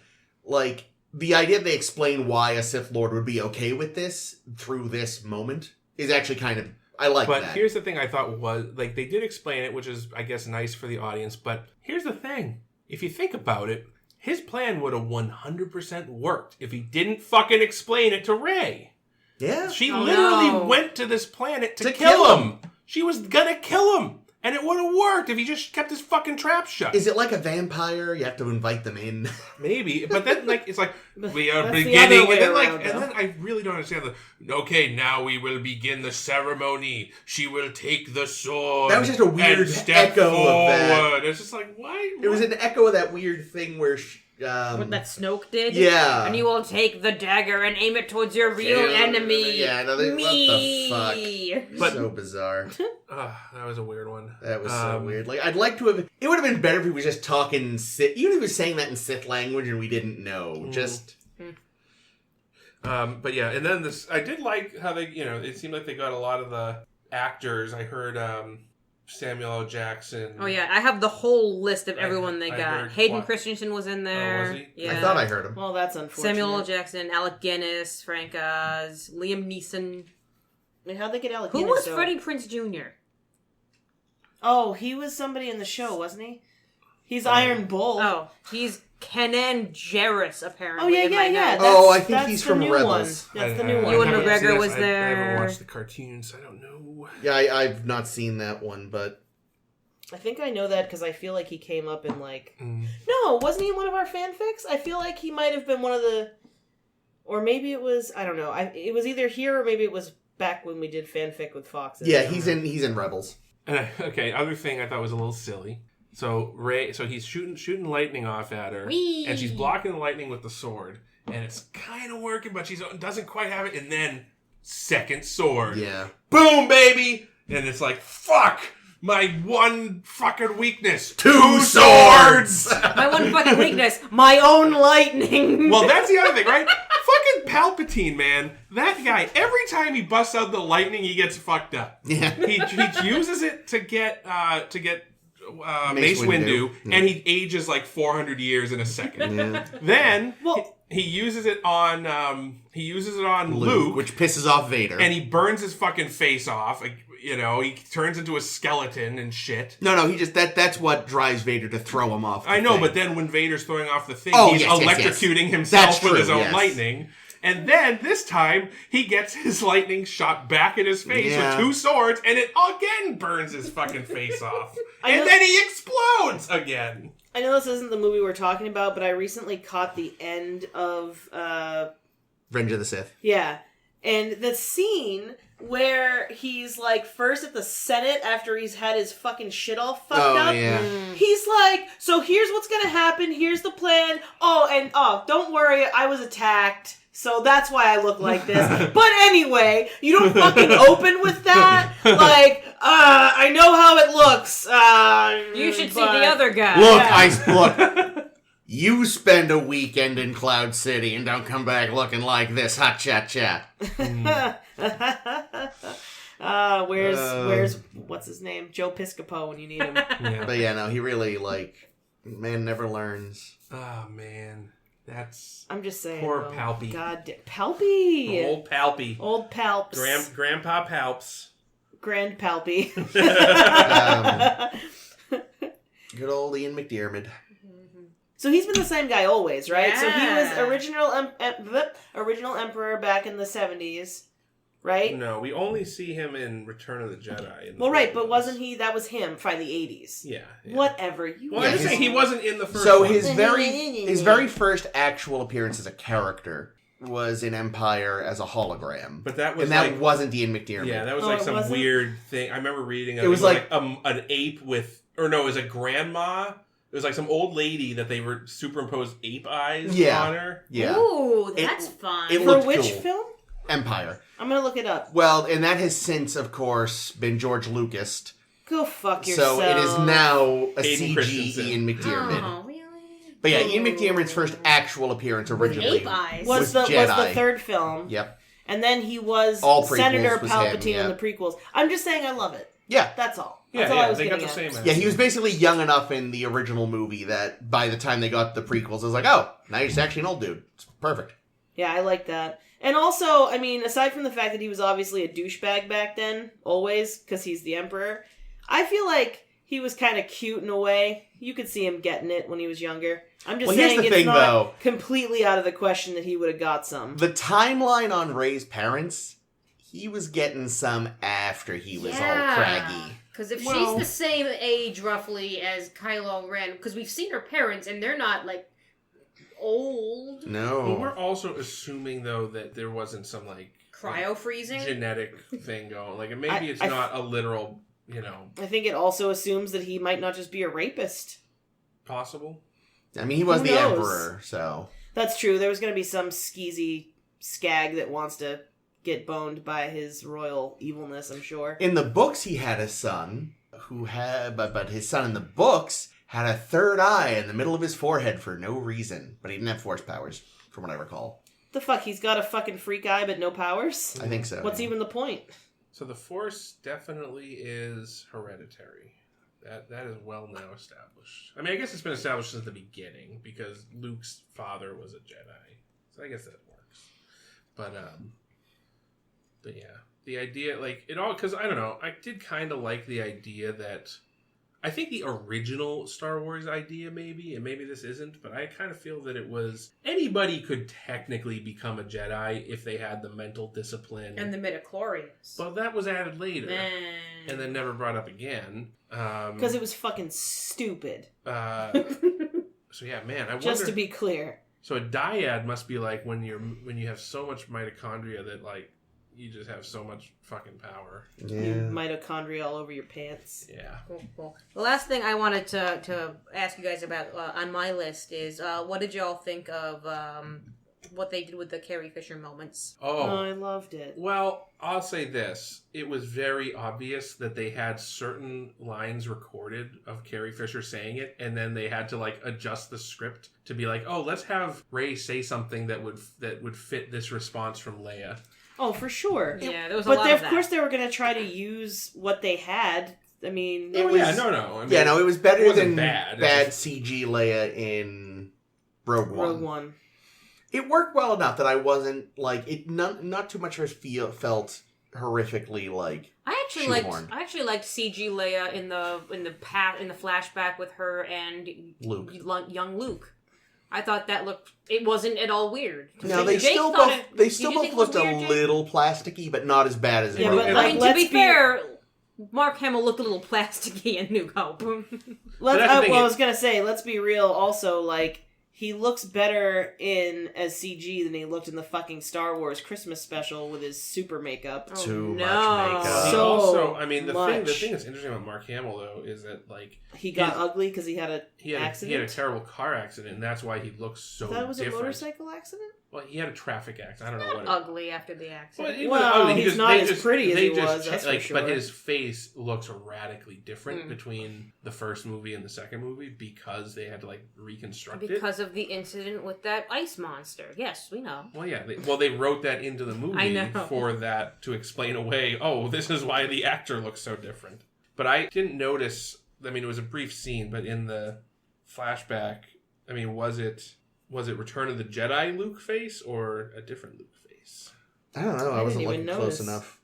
the idea they explain why a Sith Lord would be okay with this through this moment is actually kind of... I like that. But here's the thing I thought was... they did explain it, which is, I guess, nice for the audience. But here's the thing. If you think about it, his plan would have 100% worked if he didn't fucking explain it to Rey. Yeah. She literally went to this planet to kill him. She was gonna kill him. And it would have worked if he just kept his fucking trap shut. Is it like a vampire? You have to invite them in. Maybe, but then like it's like we are That's beginning, the other way and around, then I really don't understand the. Okay, now we will begin the ceremony. She will take the sword. That was just a weird and step echo forward. of that. It's just like why? It was an echo of that weird thing where. What that Snoke did? Yeah. And you will take the dagger and aim it towards your real enemy. Yeah, no, Me. what the fuck? But- so bizarre. That was a weird one. That was so weird. Like, I'd like to have... It would have been better if he was just talking Sith... Even if he was saying that in Sith language and we didn't know. Just... But yeah, and then this... I did like how they, it seemed like they got a lot of the actors. I heard Samuel L. Jackson. Oh yeah, I have the whole list of everyone they I got. heard Hayden what? Christensen was in there. Oh, was he? Yeah. I thought I heard him. Well, that's unfortunate. Samuel L. Jackson, Alec Guinness, Frank Oz, Liam Neeson. I mean, how'd they get Alec Who Guinness, was though? Freddie Prinze Jr.? Oh, he was somebody in the show, wasn't he? He's Iron Bull. Oh, he's Kenan Jarrus, apparently. Oh, yeah, in yeah, my yeah. notes. Oh, I think That's he's the from new Rebels. One. That's the new I one. Ewan haven't McGregor seen this. was I there. haven't watched the cartoons. I don't know. Yeah, I've not seen that one, but... I think I know that because I feel like he came up in, like... Mm. No, wasn't he in one of our fanfics? I feel like he might have been one of the... Or maybe it was... I don't know. It was either here or maybe it was back when we did fanfic with Fox. Yeah, he's in Rebels. Okay, other thing I thought was a little silly. So he's shooting lightning off at her, Whee! and she's blocking the lightning with the sword, and it's kind of working, but she doesn't quite have it. And then second sword, Yeah. boom, baby, and it's like fuck. My one fucking weakness. Two swords! My one fucking weakness, my own lightning. Well, that's the other thing, right? Fucking Palpatine, man. That guy, every time he busts out the lightning, he gets fucked up. Yeah. He uses it to get Mace Windu, Yeah. and he ages like 400 years in a second. Yeah. Then Well- he uses it on Luke, Which pisses off Vader. and he burns his fucking face off. Like, he turns into a skeleton and shit. No, he just... That's what drives Vader to throw him off the I know, thing. but then when Vader's throwing off the thing, Oh, he's yes, electrocuting yes. himself That's with true, his own yes. lightning. And then, this time, he gets his lightning shot back in his face Yeah. with two swords, and it again burns his fucking face off. I And know- then he explodes again. I know this isn't the movie we're talking about, but I recently caught the end of... Revenge of the Sith. Yeah. And the scene where he's, like, first at the Senate after he's had his fucking shit all fucked up. Yeah. He's like, so here's what's gonna happen, here's the plan. Don't worry, I was attacked, so that's why I look like this. But anyway, you don't fucking open with that. Like, I know how it looks. You should see the other guy. Look, you spend a weekend in Cloud City and don't come back looking like this. Hot chat chat. Where's what's his name? Joe Piscopo when you need him. Yeah. But yeah, no, he really, man never learns. Oh, man. That's... I'm just saying. Poor though. Palpy. God damn. Palpy! Old Palpy. Old Palps. Grandpa Palps. Grand Palpy. Good old Ian McDiarmid. So he's been the same guy always, right? Yeah. So he was original Emperor back in the 70s, right? No, we only see him in Return of the Jedi. Well, right, but wasn't he? That was him by the 80s. Yeah. Whatever. Well, I'm just saying he wasn't in the first So one. his very first actual appearance as a character was in Empire as a hologram. But that was and that wasn't Ian McDiarmid. Yeah, that was Oh, like it some wasn't? weird thing. I remember reading It was like an ape with... Or no, it was a grandma. It was like some old lady that they were superimposed ape eyes on her. Yeah. Ooh, that's fun. it For looked which cool. film? Empire. I'm gonna look it up. Well, and that has since, of course, been George Lucas. Go fuck yourself. So it is now a Hayden CG Christensen. Ian McDiarmid. Oh, really? But yeah, Ian McDiarmid's first actual appearance originally ape eyes. was the Jedi. third film. Yep. And then he was All prequels Senator was Palpatine him, yeah. in the prequels. I'm just saying I love it. Yeah. That's all. Yeah, That's all I was they got getting the at. same. Yeah, he was basically young enough in the original movie that by the time they got the prequels, it was like, oh, now he's actually an old dude. It's perfect. Yeah, I like that. And also, I mean, aside from the fact that he was obviously a douchebag back then, always, because he's the Emperor, I feel like he was kind of cute in a way. You could see him getting it when he was younger. I'm just Well, here's saying the it's thing, not though. completely out of the question that he would have got some. The timeline on Rey's parents, he was getting some after he was all craggy. Because if she's the same age, roughly, as Kylo Ren, because we've seen her parents, and they're not, like, old. No. Well, we're also assuming, though, that there wasn't some, like... Cryo-freezing? Genetic thing going. Like, maybe it's not a literal, I think it also assumes that he might not just be a rapist. Possible. I mean, he was the Emperor, so... That's true. There was going to be some skeezy skag that wants to get boned by his royal evilness, I'm sure. In the books, he had a son who had... But his son in the books had a third eye in the middle of his forehead for no reason. But he didn't have force powers, from what I recall. The fuck? He's got a fucking freak eye but no powers? I think so. What's even the point? So the Force definitely is hereditary. That is well now established. I mean, I guess it's been established since the beginning because Luke's father was a Jedi, so I guess that works. But yeah, the idea, like it all, because I don't know, I did kind of like the idea that I think the original Star Wars idea, maybe, and maybe this isn't, but I kind of feel that it was anybody could technically become a Jedi if they had the mental discipline. And the midichlorians. Well, that was added later. And then never brought up again. Because it was fucking stupid. So yeah, man, I wonder... Just to be clear. So a dyad must be like when you have so much mitochondria that, like, you just have so much fucking power. Yeah. Mitochondria all over your pants. Yeah. Cool. The last thing I wanted to ask you guys about on my list is what did y'all think of what they did with the Carrie Fisher moments? Oh, I loved it. Well, I'll say this. It was very obvious that they had certain lines recorded of Carrie Fisher saying it, and then they had to, like, adjust the script to be like, oh, let's have Rey say something that would fit this response from Leia. Oh, for sure. Yeah, there was a lot of that. But of course they were going to try to use what they had. I mean, it was... Yeah, no. I mean, it was better than bad CG Leia in Rogue One. It worked well enough that I wasn't, like, it not too much of it felt horrifically, like, I actually liked CG Leia in the flashback with her and Luke. Young Luke. I thought that it wasn't at all weird. No, they still both looked a little plasticky, but not as bad as yeah, but, I mean, to be fair, Mark Hamill looked a little plasticky in New Hope. I was gonna say, let's be real. Also, like, he looks better as CG than he looked in the fucking Star Wars Christmas special with his super makeup. Too much makeup. So also, I mean, the thing that's interesting about Mark Hamill, though, is that, like... He got ugly because he had an accident? He had a terrible car accident, and that's why he looks so different. That was a motorcycle accident? Well, he had a traffic accident. I don't know what. Ugly after the accident. Well, he's not as pretty as he was. That's for sure. But his face looks radically different between the first movie and the second movie because they had to, like, reconstruct it because of the incident with that ice monster. Yes, we know. Well, yeah. They wrote that into the movie for that to explain away. Oh, this is why the actor looks so different. But I didn't notice. I mean, it was a brief scene, but in the flashback, I mean, was it Return of the Jedi Luke face or a different Luke face? I don't know. I wasn't looking close enough.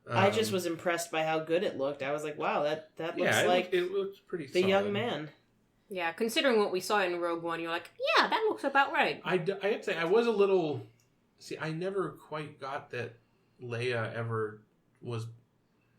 I just was impressed by how good it looked. I was like, wow, that looks like it looked pretty the solid. young man. Yeah, considering what we saw in Rogue One, you're like, yeah, that looks about right. I'd say I was a little... See, I never quite got that Leia ever was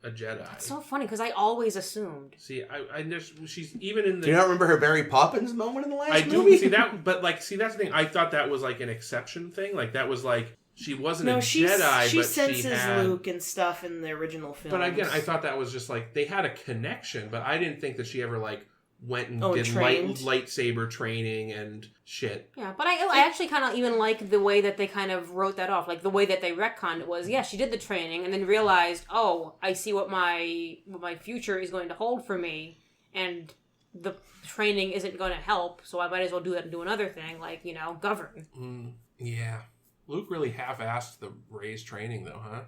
a Jedi. It's so funny, because I always assumed. See, I just... She's even in the... Do you not remember her Mary Poppins moment in the last movie? I do see that, but, like, that's the thing. I thought that was, like, an exception thing. Like, that was, like... She wasn't a Jedi, she but senses she had... Luke and stuff in the original films. But again, I thought that was just, like, they had a connection, but I didn't think that she ever, like, went and did lightsaber training and shit. Yeah, but I actually kind of even like the way that they kind of wrote that off. Like, the way that they retconned it was, yeah, she did the training and then realized, oh, I see what my future is going to hold for me, and the training isn't going to help, so I might as well do that and do another thing, like, govern. Yeah. Luke really half-assed the Rey's training, though, huh?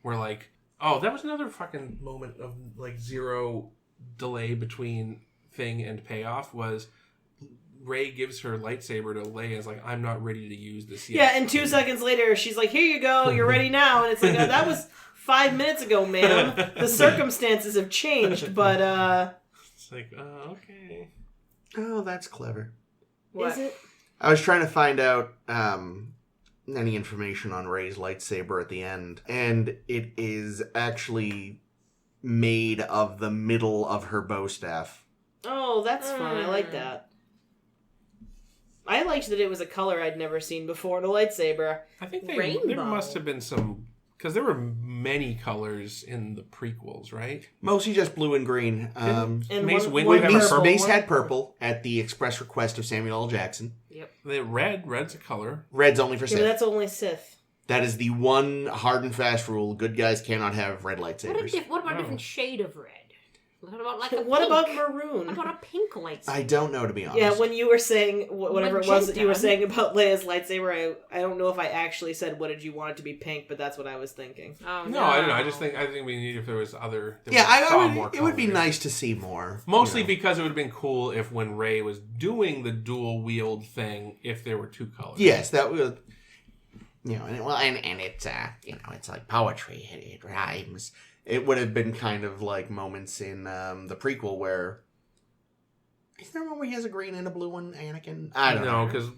Where, like, oh, that was another fucking moment of, like, zero delay between thing and payoff was Rey gives her lightsaber to Leia. It's like, I'm not ready to use this yet. Yeah, and 2 seconds later, she's like, here you go, you're ready now. And it's like, oh, that was 5 minutes ago, ma'am. The circumstances have changed, but, It's like, okay. Oh, that's clever. What? Is it? I was trying to find out... any information on Rey's lightsaber at the end, and it is actually made of the middle of her bow staff. Oh, that's fun. I like that. I liked that it was a color I'd never seen before in a lightsaber. I think there must have been some... Because there were many colors in the prequels, right? Mostly just blue and green. And Mace had purple at the express request of Samuel L. Jackson. Yep. Red's a color. Red's only for Sith. Yeah, but that's only Sith. That is the one hard and fast rule. Good guys cannot have red lightsabers. What about a different shade of red? What about what about maroon? What about a pink lightsaber? I don't know, to be honest. Yeah, when you were saying whatever it was that you were saying about Leia's lightsaber, I don't know if I actually said what did you want it to be pink, but that's what I was thinking. Oh, no, I don't know. I think we need if there was other. It would be nice to see more. Mostly because it would have been cool if when Rey was doing the dual wield thing, if there were two colors. Yes, that would. And it's it's like poetry. It rhymes. It would have been kind of like moments in the prequel where... Is there one where he has a green and a blue one, Anakin? I don't know. Because...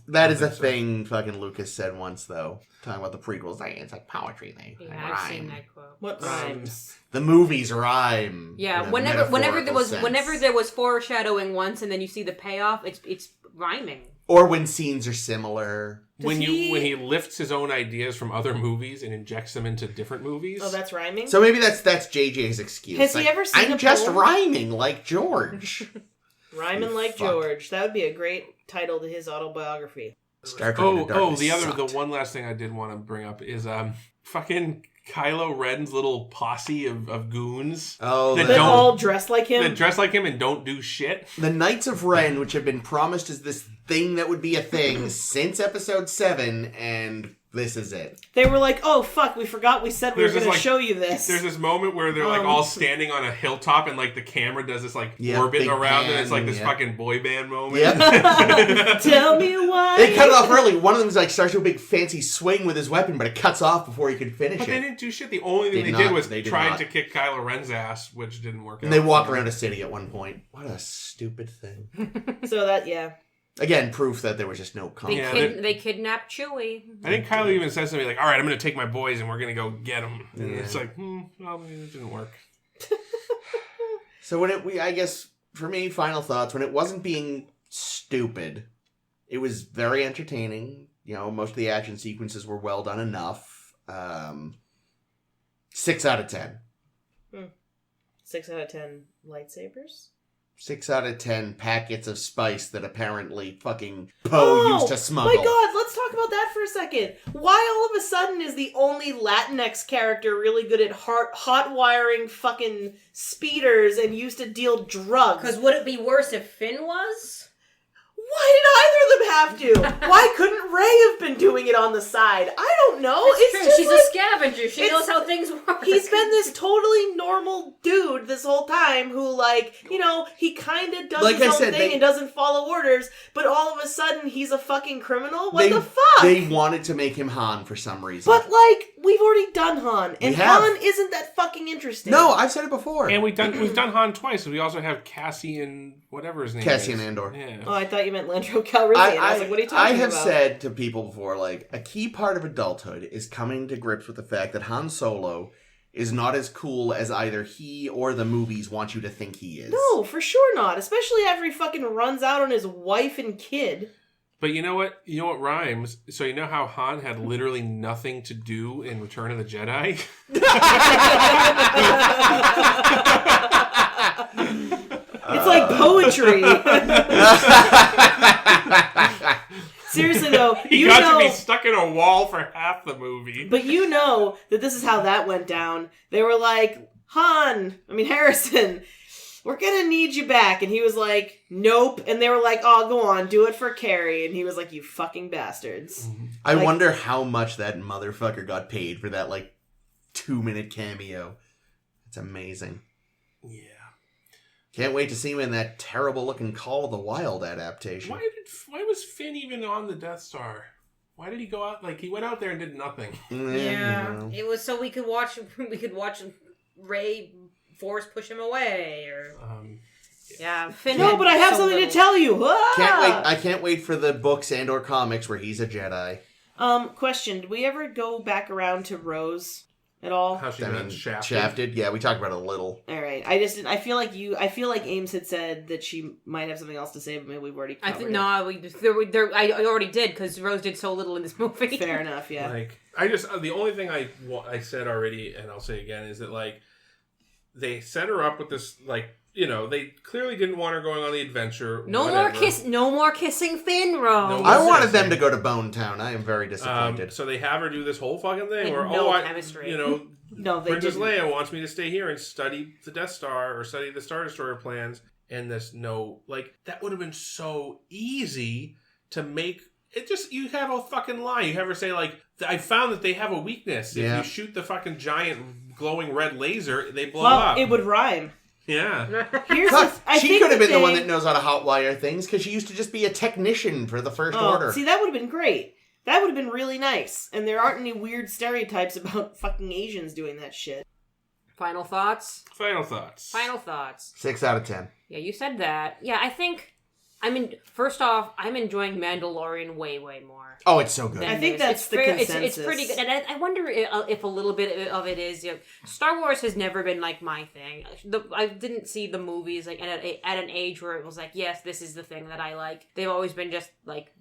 That is a thing fucking Lucas said once, though. Talking about the prequels. It's like poetry. They rhyme. I've seen that quote. What rhymes? The movies rhyme. Yeah, whenever there was foreshadowing once and then you see the payoff, it's rhyming. Or when scenes are similar. When he lifts his own ideas from other movies and injects them into different movies. Oh, that's rhyming? So maybe that's JJ's excuse. Has he ever seen I'm just rhyming like George. Rhyming like George. That would be a great title to his autobiography. The one last thing I did want to bring up is fucking Kylo Ren's little posse of goons. Oh, that all dress like him? That dress like him and don't do shit. The Knights of Ren, which have been promised as this thing that would be a thing since episode 7, and this is it. They were like, oh fuck, we forgot we said we were going to show you this. There's this moment where they're all standing on a hilltop and the camera does this orbit around and it's this fucking boy band moment. Yep. Tell me why. They cut it off early. One of them starts to a big fancy swing with his weapon, but it cuts off before he could finish it. They didn't do shit. The only thing they did was trying to kick Kylo Ren's ass, which didn't work out. And they walk around a city at one point. What a stupid thing. So that, yeah. Again, proof that there was just no conflict. They kidnapped Chewie. I think Kylo even says something like, all right, I'm going to take my boys and we're going to go get them. And it's like, well, it didn't work. So I guess, for me, final thoughts, when it wasn't being stupid, it was very entertaining. Most of the action sequences were well done enough. 6 out of 10. 6 out of 10 lightsabers? 6 out of 10 packets of spice that apparently fucking Poe used to smuggle. My god, let's talk about that for a second. Why all of a sudden is the only Latinx character really good at hot wiring fucking speeders and used to deal drugs? Because would it be worse if Finn was? Why did either of them have to? Why couldn't Rey have been doing it on the side? I don't know. It's true. She's a scavenger. She knows how things work. He's been this totally normal dude this whole time who, he kind of does his own thing and doesn't follow orders, but all of a sudden he's a fucking criminal? What the fuck? They wanted to make him Han for some reason. But, we've already done Han, and Han isn't that fucking interesting. No, I've said it before. And we've done Han twice, and we also have Cassian, whatever his name is. Cassian Andor. Yeah. Oh, I thought you meant Landro Calrissian. I was like, what are you talking about? I have said to people before, a key part of adulthood is coming to grips with the fact that Han Solo is not as cool as either he or the movies want you to think he is. No, for sure not. Especially after he fucking runs out on his wife and kid. But you know what? You know what rhymes? So you know how Han had literally nothing to do in Return of the Jedi? It's like poetry. Seriously though, he got to be stuck in a wall for half the movie. But you know that this is how that went down. They were like, Harrison, we're gonna need you back. And he was like, nope. And they were like, oh, go on, do it for Carrie. And he was like, you fucking bastards. Mm-hmm. I wonder how much that motherfucker got paid for that 2-minute cameo. It's amazing. Yeah. Can't wait to see him in that terrible-looking Call of the Wild adaptation. Why was Finn even on the Death Star? Why did he go out? He went out there and did nothing. Yeah, it was so we could watch Rey Force push him away, or Finn. No, but I have something to tell you. I can't wait for the books and/or comics where he's a Jedi. Question: did we ever go back around to Rose at all? How she got shafted? Shafted? Yeah, we talked about it a little. All right. I just didn't. I feel like Ames had said that she might have something else to say, but maybe we've already covered it. I already did, because Rose did so little in this movie. Fair enough, yeah. Like, the only thing I said already, and I'll say again, is that, like, they set her up with this, like, they clearly didn't want her going on the adventure. No more kissing Finn, Rose. I wanted them to go to Bone Town. I am very disappointed. So they have her do this whole fucking thing where, chemistry. No, they Princess didn't. Leia wants me to stay here and study the Death Star or study the Star Destroyer plans. And that would have been so easy to make. It just, you have a fucking lie. You have her say, like, I found that they have a weakness. If you shoot the fucking giant glowing red laser, they blow up. Well, it would rhyme. Yeah. She could have been the one that knows how to hotwire things, because she used to just be a technician for the First Order. See, that would have been great. That would have been really nice. And there aren't any weird stereotypes about fucking Asians doing that shit. Final thoughts? 6 out of 10. Yeah, you said that. Yeah, first off, I'm enjoying Mandalorian way, way more. Oh, it's so good. I think that's the consensus. It's pretty good. And I wonder if a little bit of it is, Star Wars has never been, like, my thing. I didn't see the movies, like, at an age where it was like, yes, this is the thing that I like. They've always been just, like,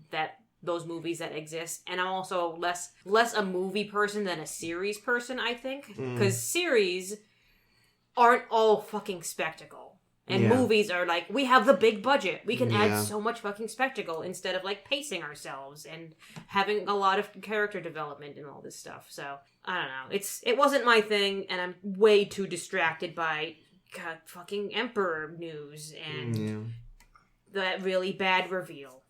those movies that exist. And I'm also less a movie person than a series person, I think. Because series aren't all fucking spectacle. And movies are like, we have the big budget. We can add so much fucking spectacle instead of, like, pacing ourselves and having a lot of character development and all this stuff. So, I don't know. It wasn't my thing, and I'm way too distracted by fucking Emperor news and that really bad reveal.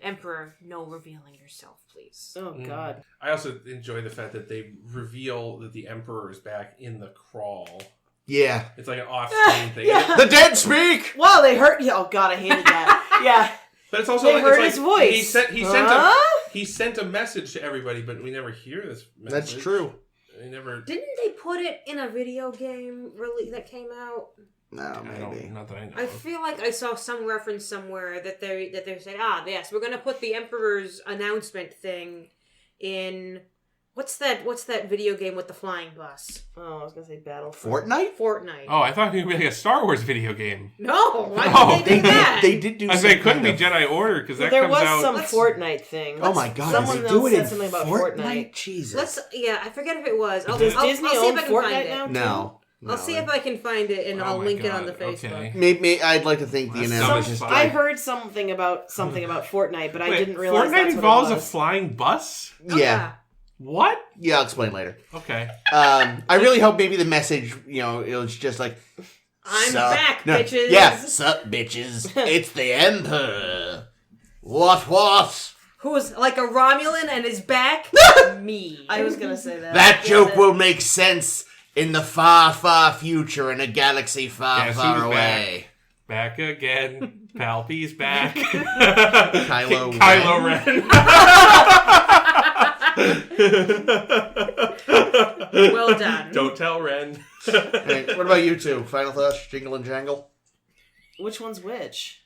Emperor, no revealing yourself, please. Oh, God. I also enjoy the fact that they reveal that the Emperor is back in the crawl. Yeah. It's like an off-screen thing. The dead speak! Wow, they heard... Oh, God, I hated that. Yeah. But it's also they heard his voice. He sent a message to everybody, but we never hear this message. That's true. Didn't they put it in a video game that came out? No, maybe. Not that I know. I feel like I saw some reference somewhere that they're saying, yes, we're gonna put the Emperor's announcement thing in... What's that video game with the flying bus? Oh, I was gonna say Battlefront. Fortnite? Oh, I thought it would be like a Star Wars video game. No, why did they do that? They did do. I say it couldn't be Jedi Order because that there comes was out. some Fortnite thing. Oh my God! Someone else said something about Fortnite. Jesus. I forget if it was. Does Disney own Fortnite now? No. I'll see if I can find it, and I'll link it on the Facebook. Okay. Maybe I'd like to think the announcement. I heard something about Fortnite, but I didn't realize Fortnite that's involves what it a was. flying bus. Yeah. What? Yeah, I'll explain later. Okay. I really hope maybe the message, it was just like, I'm back, bitches. Yeah, sup, bitches. It's the Emperor. What? Who's like a Romulan and is back? Me. I was gonna say that. That joke will make sense in the far, far future in a galaxy far, far away. Back again. Palpy's back. Kylo Ren. Well done. Don't tell Ren. Hey, what about you two? Final thoughts? Jingle and Jangle? Which one's which?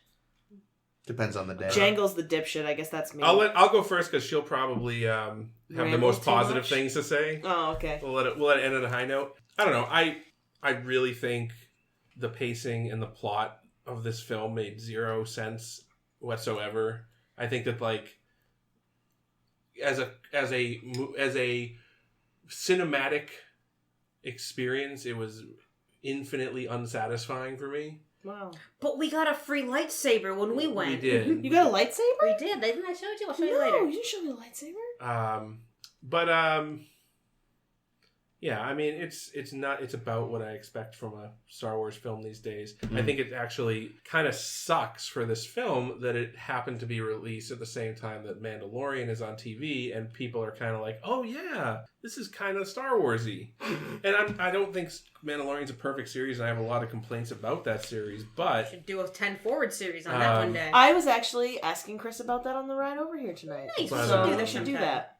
Depends on the day. Jangle's the dipshit. I guess that's me. I'll go first because she'll probably have the most positive things to say. Oh, okay. We'll let it end on a high note. I don't know. I really think the pacing and the plot of this film made zero sense whatsoever. I think that, like, as a cinematic experience, it was infinitely unsatisfying for me. Wow. But we got a free lightsaber when we went. We did. You got a lightsaber? We did. Didn't I show it to you? I'll show you later. No, you didn't show me a lightsaber. Yeah, I mean, it's about what I expect from a Star Wars film these days. I think it actually kind of sucks for this film that it happened to be released at the same time that Mandalorian is on TV, and people are kind of like, oh yeah, this is kind of Star Wars-y. And I don't think Mandalorian's a perfect series, and I have a lot of complaints about that series, but... Should do a 10 forward series on that one day. I was actually asking Chris about that on the ride over here tonight. Nice. So they should do that.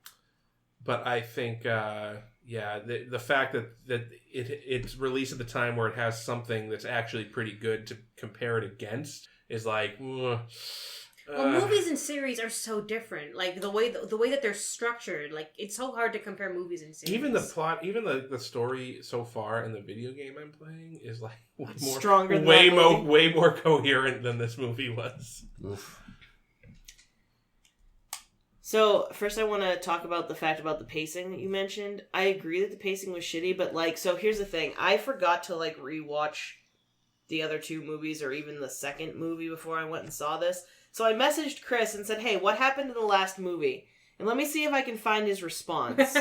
But I think... the fact that it's released at the time where it has something that's actually pretty good to compare it against is like, Well, movies and series are so different. Like the way that they're structured, like it's so hard to compare movies and series. Even the plot, even the story so far in the video game I'm playing is like stronger, way more coherent than this movie was. Oof. So, first I want to talk about the fact about the pacing that you mentioned. I agree that the pacing was shitty, but, like, so here's the thing. I forgot to, like, rewatch the other two movies or even the second movie before I went and saw this. So I messaged Chris and said, hey, what happened in the last movie? And let me see if I can find his response.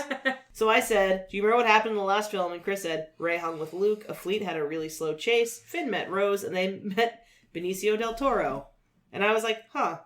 So I said, do you remember what happened in the last film? And Chris said, Rey hung with Luke, a fleet had a really slow chase, Finn met Rose, and they met Benicio del Toro. And I was like,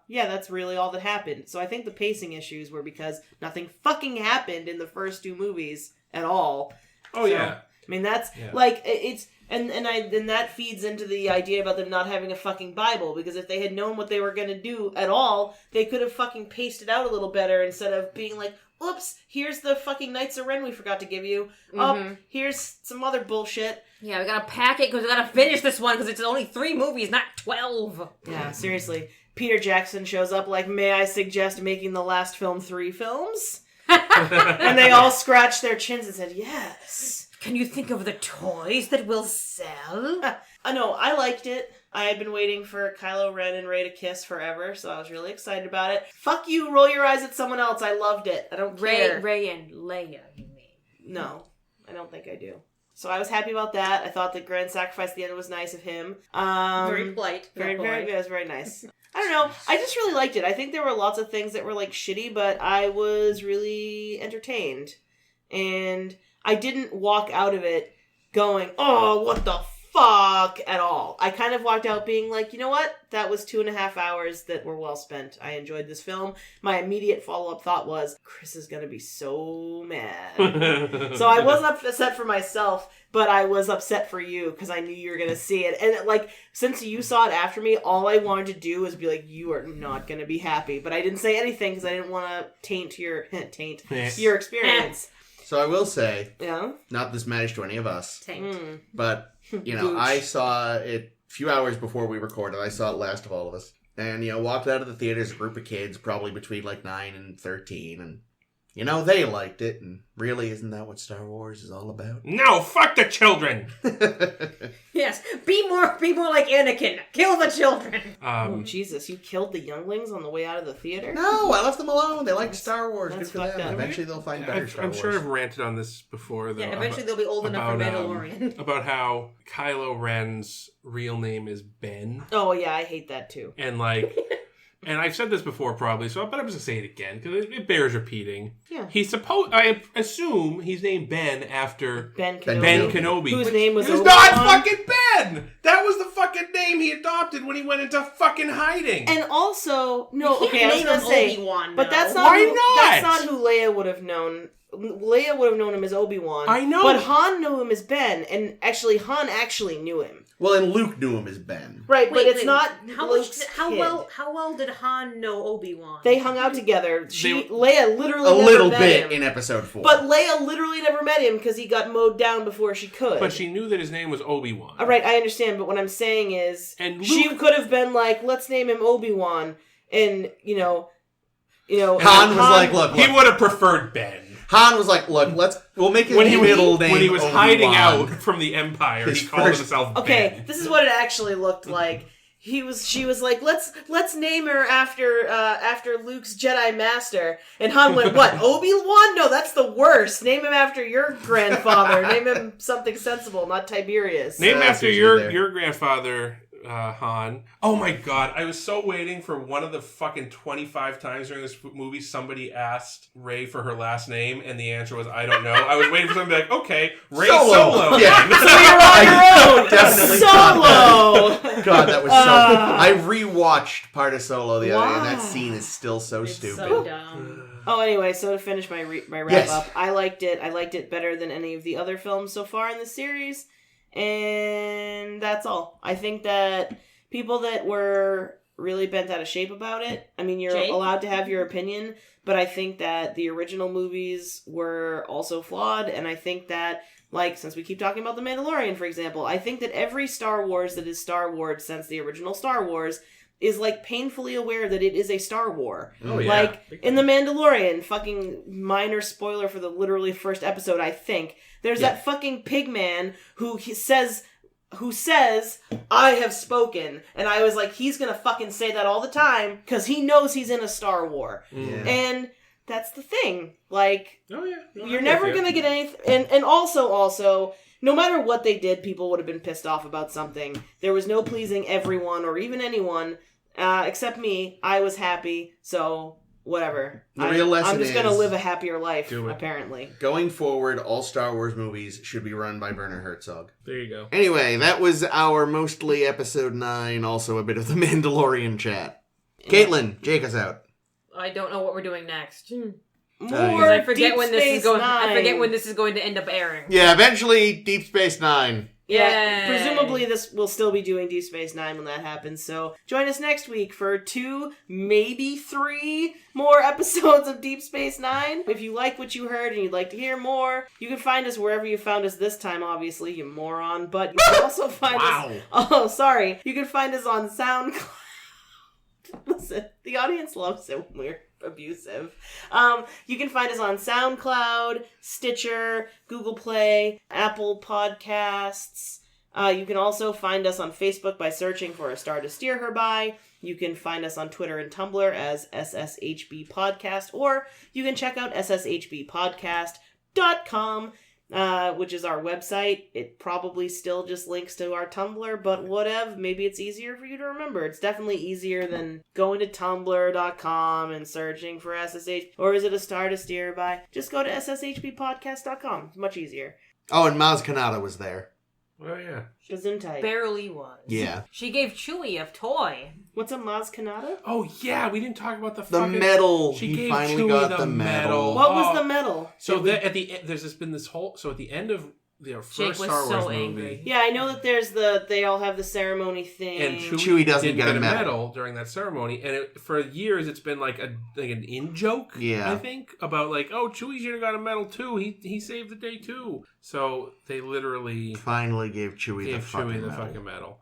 yeah, that's really all that happened. So I think the pacing issues were because nothing fucking happened in the first two movies at all. Oh, so, yeah. I mean, that's, like, it's... And that feeds into the idea about them not having a fucking Bible, because if they had known what they were going to do at all, they could have fucking paced it out a little better instead of being like, oops, here's the fucking Knights of Ren we forgot to give you. Oh, here's some other bullshit. Yeah, we gotta pack it because we gotta finish this one because it's only 3 movies, not 12. Yeah, seriously. Peter Jackson shows up like, may I suggest making the last film 3 films? And they all scratched their chins and said, yes. Can you think of the toys that will sell? No, I liked it. I had been waiting for Kylo Ren and Rey to kiss forever, so I was really excited about it. Fuck you, roll your eyes at someone else. I loved it. I don't care. Rey and Leia, you mean? No, I don't think I do. So I was happy about that. I thought the grand sacrifice at the end was nice of him. Very polite. Very, it was very nice. I don't know. I just really liked it. I think there were lots of things that were, like, shitty, but I was really entertained. And I didn't walk out of it going, oh, what the fuck, at all. I kind of walked out being like, you know what? That was 2.5 hours that were well spent. I enjoyed this film. My immediate follow-up thought was, Chris is gonna be so mad. So I wasn't upset for myself, but I was upset for you because I knew you were gonna see it. And, like, since you saw it after me, all I wanted to do was be like, you are not gonna be happy. But I didn't say anything because I didn't want to taint your experience. So I will say, yeah, not this matters to any of us, Taint. but, you know, I saw it a few hours before we recorded. I saw it last of all of us. And, you know, walked out of the theater as a group of kids, probably between, like, 9 and 13, and, you know, they liked it, and really, isn't that what Star Wars is all about? No, fuck the children! Yes, be more like Anakin. Kill the children. Oh, Jesus, you killed the younglings on the way out of the theater? No, I left them alone. They like Star Wars. Good for them. Up. Eventually they'll find better Star Wars. I'm sure I've ranted on this before, though. Yeah, eventually they'll be old enough for Mandalorian. About how Kylo Ren's real name is Ben. Oh, yeah, I hate that, too. And, like... And I've said this before, probably, but I'm just going to say it again, because it bears repeating. Yeah. I assume he's named Ben after Ben Kenobi. Ben Kenobi. Whose name was He's not fucking Ben! That was the fucking name he adopted when he went into fucking hiding. And also, no, you okay, I was going to say, Obi-Wan, but that's not that's not who Leia would have known. Leia would have known him as Obi-Wan. I know. But Han knew him as Ben, and actually, Han actually knew him. Well, and Luke knew him as Ben. Right, but it's not how well did Han know Obi-Wan? They hung out together. Leia literally a never little met bit him. in episode 4. But Leia literally never met him because he got mowed down before she could. But she knew that his name was Obi-Wan. All right, I understand, but what I'm saying is, and Luke, she could have been like, let's name him Obi-Wan, and, you know... Han was like, look. He would have preferred Ben. Han was like, look, we'll make his middle name when he was Obi-Wan. hiding out from the Empire, he called himself Ben. Okay, this is what it actually looked like. She was like, let's name her after Luke's Jedi Master. And Han went, what, Obi-Wan? No, that's the worst. Name him after your grandfather. Name him something sensible, not Tiberius. Name him after your grandfather, Han. Oh my god, I was so waiting for one of the fucking 25 times during this movie somebody asked Rey for her last name, and the answer was, I don't know. I was waiting for somebody to be like, okay, Rey Solo. Yeah. So you're on your own. Definitely Solo. God, that was so... I rewatched part of Solo the other day, and that scene is still so stupid. So dumb. Oh, anyway, so to finish my wrap up, I liked it. I liked it better than any of the other films so far in the series. And that's all. I think that people that were really bent out of shape about it, I mean, you're allowed to have your opinion, but I think that the original movies were also flawed, and I think that, like, since we keep talking about The Mandalorian, for example, I think that every Star Wars that is Star Wars since the original Star Wars is like painfully aware that it is a Star War. Oh, yeah. Like in The Mandalorian, fucking minor spoiler for the literally first episode, I think. There's that fucking pig man who says, I have spoken. And I was like, he's gonna fucking say that all the time because he knows he's in a Star War. Yeah. And that's the thing. Like, No, you're never gonna get anything. And also, no matter what they did, people would have been pissed off about something. There was no pleasing everyone or even anyone, except me. I was happy, so whatever. The real lesson I'm just is, gonna live a happier life, do it. apparently. Going forward, all Star Wars movies should be run by Werner Herzog. There you go. Anyway, that was our mostly episode 9, also a bit of the Mandalorian chat. Caitlin, take us out. I don't know what we're doing next. More I forget Deep when this Space is going. Nine. I forget when this is going to end up airing. Yeah, eventually Deep Space Nine. Yeah, Yay. presumably this will still be doing Deep Space Nine when that happens, so join us next week for 2, maybe 3 more episodes of Deep Space Nine. If you like what you heard and you'd like to hear more, you can find us wherever you found us this time, obviously, you moron, but you can also find us... Oh, sorry. You can find us on SoundCloud. Listen, the audience loves it when we're abusive. You can find us on SoundCloud, Stitcher, Google Play, Apple Podcasts. You can also find us on Facebook by searching for A Star to Steer Her By. You can find us on Twitter and Tumblr as SSHB Podcast, or you can check out sshbpodcast.com, which is our website. It probably still just links to our Tumblr, but whatever. Maybe it's easier for you to remember. It's definitely easier than going to tumblr.com and searching for SSH. Or is it A Star to Steer By? Just go to sshbpodcast.com. It's much easier. Oh, and Maz Kanata was there. Oh, yeah. Gesundheit. Barely was. Yeah. She gave Chewie a toy. What's a Maz Kanata? Oh, yeah, we didn't talk about the The fucking... medal. She He gave finally Chewie got the the medal. What was the medal? So at the end, there's been this whole... So at the end of the first Jake was Star Wars so movie... angry. Yeah, I know that they all have the ceremony thing. And Chewie doesn't didn't get a medal during that ceremony, and for years it's been like an in joke. Yeah. I think about like, oh, Chewie should have got a medal too. He saved the day too. So they literally Finally gave Chewie the fucking medal.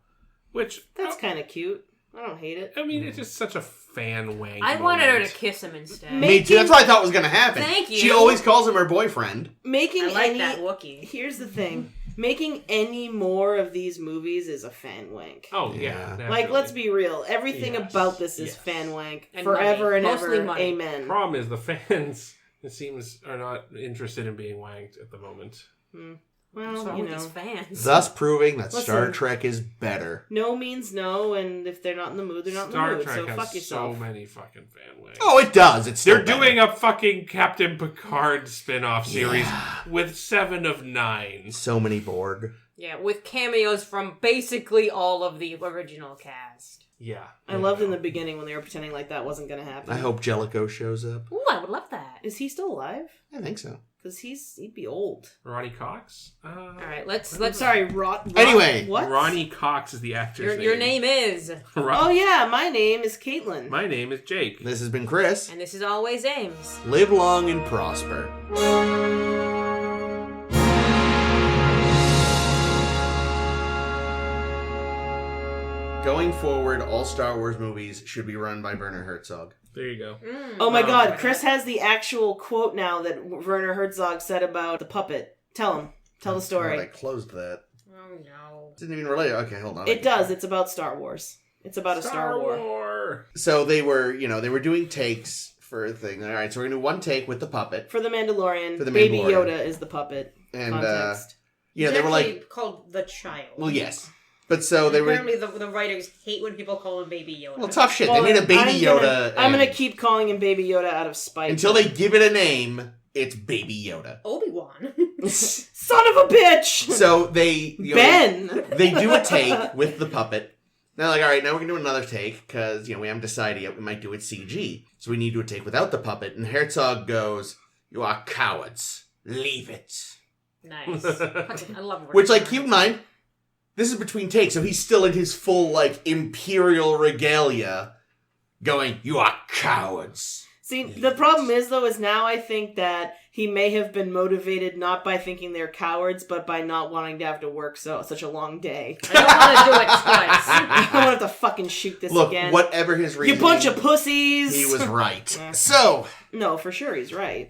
Which That's kind of cute. I don't hate it. I mean, it's just such a fan wank. I wanted her moment. to kiss him instead. Me too. That's what I thought was going to happen. Thank you. She always calls him her boyfriend. Making I like any... that Wookiee. Here's the thing. Making any more of these movies is a fan wank. Oh, Yeah. yeah. Like, let's be real. Everything Yes, about this is yes. fan wank. And Forever money. and Mostly ever. money. Amen. Problem is the fans, it seems, are not interested in being wanked at the moment. Well, What's wrong you with know. these fans? Thus proving that Listen. Star Trek is better. No means no, and if they're not in the mood, they're not in Star the mood. Trek So has fuck yourself. so many fucking fan wanks. Oh, it does. It's still They're doing a fucking Captain Picard spin-off series with 7 of 9. so many Borg. Yeah, with cameos from basically all of the original cast. Yeah. I loved in the beginning when they were pretending like that wasn't going to happen. I hope Jellicoe shows up. Ooh, I would love that. Is he still alive? I think so. Because he'd be old. Ronnie Cox? All right, let's. Sorry, Anyway. What? Ronnie Cox is the actor's Your name is, Oh yeah, my name is Caitlin. My name is Jake. This has been Chris. and this is always Ames. Live long and prosper. Going forward, all Star Wars movies should be run by Werner Herzog. There you go. Oh my god, Chris has the actual quote now that Werner Herzog said about the puppet. Tell him. Tell the I story. closed that. Oh no. Didn't even relate. Okay, hold on. It does. It's about Star Wars. It's about a Star War. War. So they were doing takes for a thing. All right, so we're gonna do one take with the puppet, For the Mandalorian, For the Baby Mandalorian. Yoda is the puppet. and Context. they It's were actually like, called the child. well, yes, but so they were. Apparently, the writers hate when people call him Baby Yoda. Well, tough shit. Well, they made a Baby Yoda. I'm gonna and keep calling him Baby Yoda out of spite. until they give it a name. It's Baby Yoda. Obi-Wan. Son of a bitch! So they Ben! they do a take with the puppet. They're like, all right, now we're gonna do another take because we haven't decided yet. We might do it CG, so we need to do a take without the puppet. And Herzog goes, "You are cowards. Leave it." Nice. I love Which, like, keep in mind, this is between takes, so he's still in his full imperial regalia, going, "You are cowards." See, the problem is, though, is now I think that he may have been motivated not by thinking they're cowards, but by not wanting to have to work such a long day. I don't want to do it twice. I don't want to have to fucking shoot this again. Whatever his reason, you bunch of pussies. He was right. So no, for sure he's right.